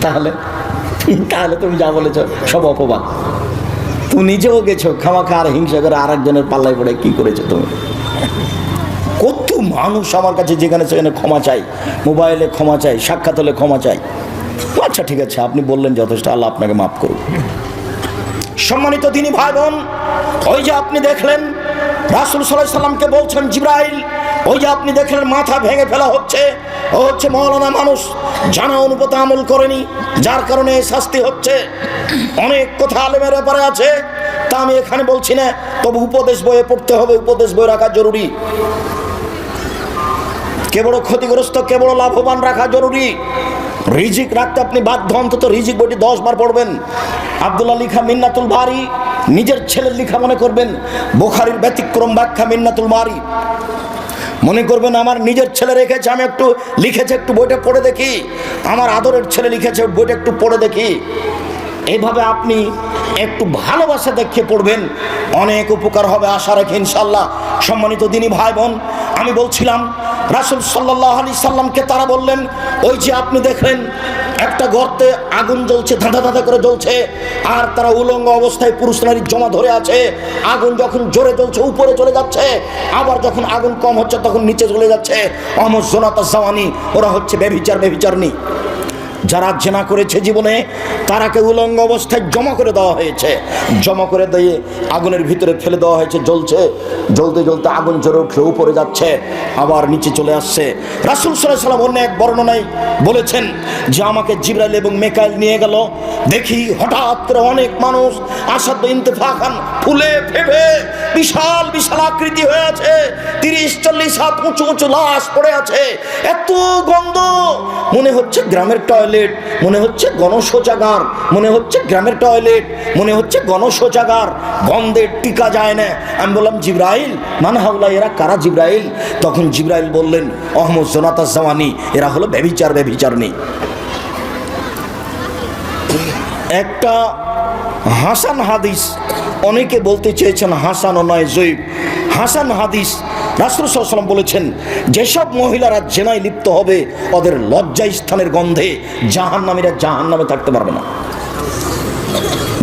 তাহলে তাহলে তুমি যা বলেছ সব অপবাদ। তুমি নিজেও গেছো খামাখা আর হিংসা করে আরেকজনের পাল্লায় পড়ে কি করেছো তুমি? কত মানুষ আমার কাছে যেখানে সেখানে ক্ষমা চাই, মোবাইলে ক্ষমা চাই, সাক্ষাৎ হলে ক্ষমা চাই। আচ্ছা ঠিক আছে, আপনি বললেন যথেষ্ট, আল্লাহ আপনাকে মাফ করুন। সম্মানিত দিনী ভাই বোন, ওই যে আপনি দেখলেন রাসূল সাল্লাল্লাহু আলাইহি সাল্লামকে বলছেন জিবরাইল, ওই যে আপনি দেখলেন মাথা ভেঙে ফেলা হচ্ছে, ও হচ্ছে মওলানা মানুষ, জানা অনুপাতে আমল করেনি, যার কারণে শাস্তি হচ্ছে। অনেক কথা আলেমের ব্যাপারে আছে, তা আমি এখানে বলছি না, তবে উপদেশ বইয়ে পড়তে হবে, উপদেশ বই রাখা জরুরি। কে বড় ক্ষতিগ্রস্ত, কে বড় লাভবান রাখা জরুরি। রিজিক রাখতে আপনি বাধ্য, অন্তত রিজিক বইটি 10 বার পড়বেন। আব্দুল্লাহ লিখা মিন্নাতুল বারি নিজের ছেলের লিখা মনে করবেন, বুখারীর ব্যতিক্রম ব্যাখ্যা মিন্নাতুল বারি মনে করবেন আমার নিজের ছেলে রেখেছে, আমি একটু লিখেছে, একটু বইটা পড়ে দেখি। আমার আদরের ছেলে লিখেছে, বইটা একটু পড়ে দেখি। এইভাবে আপনি একটু ভালোবাসা দেখিয়ে পড়বেন, অনেক উপকার হবে, আশা রাখি ইনশাআল্লাহ। সম্মানিত দিনী ভাই বোন, আমি বলছিলাম রাসূল সাল্লাল্লাহু আলাইহি সাল্লামকে তারা বললেন, ওই যে আপনি দেখলেন একটা গর্তে আগুন জ্বলছে, ধাঁধা ধাঁধা করে জ্বলছে, আর তারা উলঙ্গ অবস্থায় পুরুষ নারী জমা ধরে আছে। আগুন যখন জোরে জ্বলছে উপরে চলে যাচ্ছে, আবার যখন আগুন কম হচ্ছে তখন নিচে চলে যাচ্ছে। অমজ্জনাতা জাওয়ানি, ওরা হচ্ছে ব্যভিচারনী। যারা জেনা করেছে জীবনে, তারাকে উলঙ্গ অবস্থায় জমা করে দেওয়া হয়েছে, জমা করে দিয়ে আগুনের ভিতরে ফেলে দেওয়া হয়েছে। জ্বলছে, জ্বলতে জ্বলতে আগুন জ্বরে উঠে উপরে যাচ্ছে, আবার নিচে চলে আসছে। রাসূল সাল্লাল্লাহু আলাইহি ওয়াসাল্লাম অন্য এক বর্ণনায় বলেছেন যে আমাকে জিবরাইল এবং মিকাইল নিয়ে গেল, দেখি হঠাৎ করে অনেক মানুষ আসাদ ইন্তেফাখান ফুলে ফেপে বিশাল বিশাল আকৃতি হয়ে আছে, 30-40 হাত উঁচু উঁচু লাশ পড়ে আছে। এত গন্ধ, মনে হচ্ছে গ্রামের টয়লেট, মনে হচ্ছে গণশৌচাগার, মনে হচ্ছে গ্রামের টয়লেট, মনে হচ্ছে গণশৌচাগার, গন্ধে টিকা যায় না। আমি বললাম জিবরাইল মান হাউলা, এরা কারা জিবরাইল? তখন জিবরাইল বললেন অহমদ জোনাতা জাওয়ানি, এরা হলো ব্যভিচারনী। একটা হাসান হাদিস, অনেকে বলতে চেয়েছেন হাসানও নয় জয়ীব, হাসান হাদিস। রাসূল সাল্লাল্লাহু আলাইহি ওয়াসাল্লাম বলেছেন যেসব মহিলারা জেনায় লিপ্ত হবে ওদের লজ্জা স্থানের গন্ধে জাহান্নামীরা জাহান্নামে থাকতে পারবে না।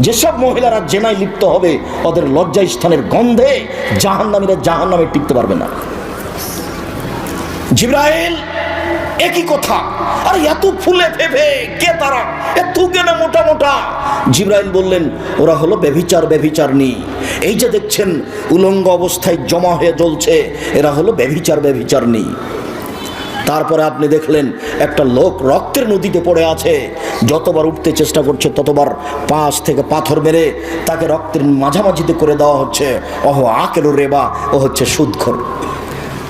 যেসব মহিলারা জেনায় লিপ্ত হবে ওদের লজ্জা স্থানের গন্ধে জাহান্নামীরা জাহান্নামে টিকতে পারবে না। জিবরাইল একই কথা। আর এত ফুলে ফেপে কে তারা, এত কেন মোটা মোটা? জিবরাইল বললেন ওরা হলো ব্যভিচারী। এই যে দেখছেন উলঙ্গ অবস্থায় জমা হয়ে জ্বলছে, এরা হলো ব্যভিচারী। তারপরে আপনি দেখলেন একটা লোক রক্তের নদীতে পড়ে আছে, যতবার উঠতে চেষ্টা করছে ততবার পাশ থেকে পাথর মেরে তাকে রক্তের মাঝামাঝিতে করে দেওয়া হচ্ছে। ওহ আকেলু রেবা, ও হচ্ছে সুদখোর।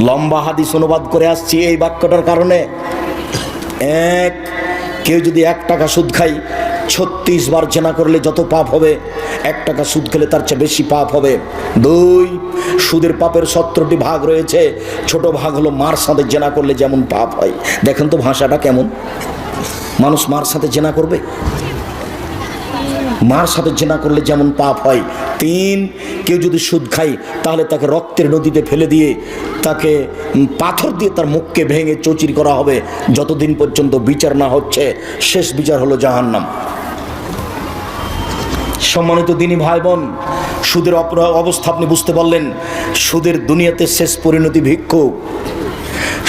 লম্বা হাদিস অনুবাদ করে আসছি এই বাক্যটার কারণে। কেউ যদি 1 টাকা সুদ খায়, 36 বার জেনা করলে যত পাপ হবে, 1 টাকা সুদ খেলে তার চেয়ে বেশি পাপ হবে। 2, সুদের পাপের 17টি ভাগ রয়েছে। ছোট ভাগ হলো মার সাথে জেনা করলে যেমন পাপ হয়। দেখেন তো ভাষাটা কেমন, মানুষ মার সাথে জেনা করবে, মার সাথে জেনা করলে যেমন পাপ হয়। 3, কেউ যদি সুদ খায় তাহলে তাকে রক্তের নদীতে ফেলে দিয়ে তাকে পাথর দিয়ে তার মুখকে ভেঙে চৌচির করা হবে যতদিন পর্যন্ত বিচার না হচ্ছে। শেষ বিচার হলো জাহান্নাম। সম্মানিত দিনী ভাই বোন, সুদের অবস্থা আপনি বুঝতে পারলেন। সুদের দুনিয়াতে শেষ পরিণতি ভিক্ষুক,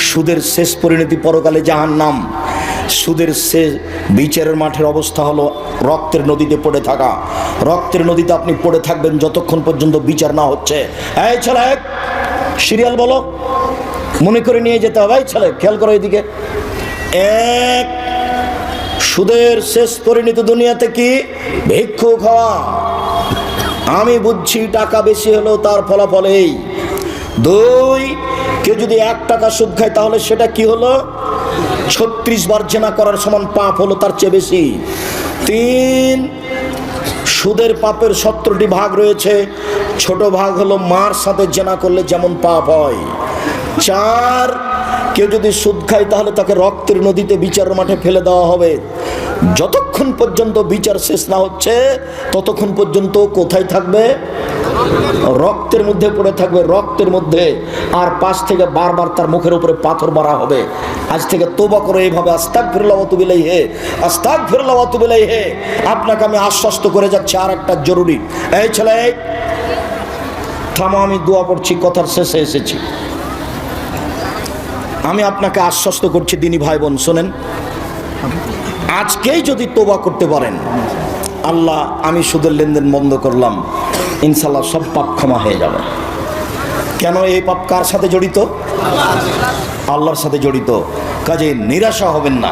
সুদের শেষ পরিণতি পরকালে জাহান্নাম। সুদের শেষ বিচারের মাঠের অবস্থা হলো রক্তের নদীতে পড়ে থাকা। রক্তের নদীতে আপনি পড়ে থাকবেন যতক্ষণ পর্যন্ত বিচার না হচ্ছে। এই ছেলে, সিরিয়াল বলো, মনে করে নিয়ে যেতে হবে। এই ছেলে, খেয়াল করো এদিকে। 1, সুদের শেষ পরিণতি দুনিয়াতে কি? ভিক্ষুক হওয়া। আমি বুঝছি টাকা বেশি হলেও তার ফলাফল এই। 2, কেউ যদি 1 টাকা সুদ খায় তাহলে সেটা কি হলো? 36 বার জেনা করার সমান পাপ হলো, তার চেয়ে বেশি। 3, সুদের পাপের 17টি ভাগ রয়েছে। ছোট ভাগ হলো মার সাথে জেনা করলে যেমন পাপ হয়। 4, কেউ যদি সুদ খায় তাহলে তাকে রক্তের নদীতে বিচারের মাঠে ফেলে দেওয়া হবে। যতক্ষণ পর্যন্ত বিচার শেষ না হচ্ছে ততক্ষণ পর্যন্ত কোথায় থাকবে? রক্তের মধ্যে পড়ে থাকবে, রক্তের মধ্যে। আর পাশ থেকে বারবার তার মুখের উপরে পাথর মারা হবে। আজ থেকে তওবা করে এইভাবে আস্তাগফিরুল্লাহ ওয়া আতুবু ইলাইহি, আস্তাগফিরুল্লাহ ওয়া আতুবু ইলাইহি। আপনাকে আমি আশ্বস্ত করে যাচ্ছি আর একটা জরুরি। এই ছেলে থামো, আমি দোয়া করছি, কথার শেষে এসেছি। আমি আপনাকে আশ্বস্ত করছি দিনী ভাই বোন, শোনেন, আজকেই যদি তওবা করতে পারেন, আল্লাহ আমি সুদের লেনদেন বন্ধ করলাম, ইনশাল্লাহ সব পাপ ক্ষমা হয়ে যাবে। কেন? এই পাপ কার সাথে জড়িত? আল্লাহর সাথে জড়িত। কাজে নিরাশা হবেন না।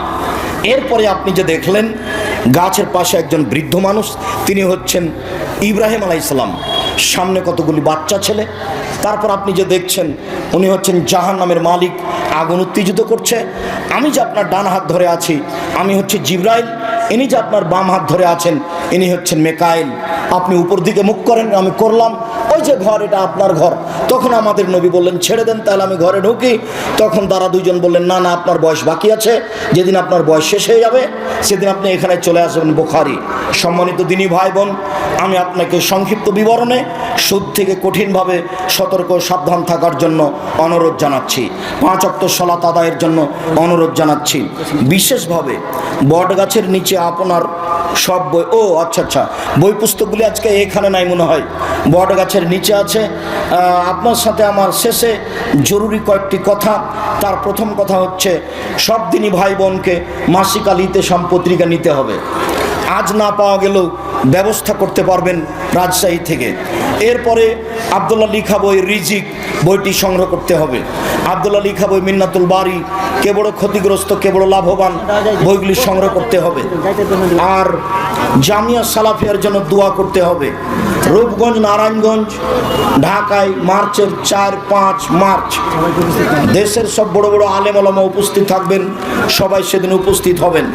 এরপরে আপনি যে দেখলেন গাছের পাশে একজন বৃদ্ধ মানুষ, তিনি হচ্ছেন ইব্রাহিম আলাইহিস সালাম, সামনে কতগুলি বাচ্চা ছেলে। তারপর আপনি যে দেখছেন উনি হচ্ছেন জাহান্নামের মালিক, আগুন উত্তেজিত করছে। আমি যে আপনার ডান হাত ধরে আছি, আমি হচ্ছে জিবরাইল। ইনি যে আপনার বাম হাত ধরে আছেন, ইনি হচ্ছেন মেকাইল। আপনি উপর দিকে মুখ করেন, আমি করলাম। ওই যে ঘর, এটা আপনার ঘর। তখন আমাদের নবী বললেন ছেড়ে দেন, তাহলে আমি ঘরে ঢুকি। তখন তারা দুইজন বললেন না না, আপনার বয়স বাকি আছে, যেদিন আপনার বয়স শেষ হয়ে যাবে সেদিন আপনি এখানে চলে আসবেন। বুখারী। সম্মানিত দিনী ভাই বোন, আমি আপনাকে সংক্ষিপ্ত বিবরণে সুদ থেকে কঠিনভাবে সতর্ক সাবধান থাকার জন্য অনুরোধ জানাচ্ছি। 5 ওয়াক্ত সালাত আদায়ের জন্য অনুরোধ জানাচ্ছি। বিশেষভাবে বটগাছের নিচে আপনার সব বই, আচ্ছা, বই পুস্তকগুলি আজকে এখানে নাই মনে হয়, বটগাছের নিচে আছে। আপনার সাথে আমার শেষে জরুরি কয়েকটি কথা। তার প্রথম কথা হচ্ছে, সব দিনই ভাই বোনকে মাসিক আলিতে সম্পত্রিকা নিতে হবে। আজ না পাওয়া গেলেও ব্যবস্থা করতে পারবেন রাজশাহী থেকে। এরপরে আব্দুল্লাহ লিখা বই রিজিক বইটি সংগ্রহ করতে হবে। আব্দুল্লাহ লিখা বই মিন্নাতুল বারি, কে বড় ক্ষতিগ্রস্ত কে বড় লাভবান, বইগুলি সংগ্রহ করতে হবে। আর জামিয়া সালাফিয়ার জন্য দোয়া করতে হবে। রূপগঞ্জ, নারায়ণগঞ্জ, ঢাকায় মার্চের 4-5 মার্চ দেশের সব বড় বড় আলেম ওলামা উপস্থিত থাকবেন। সবাই সেদিন উপস্থিত হবেন।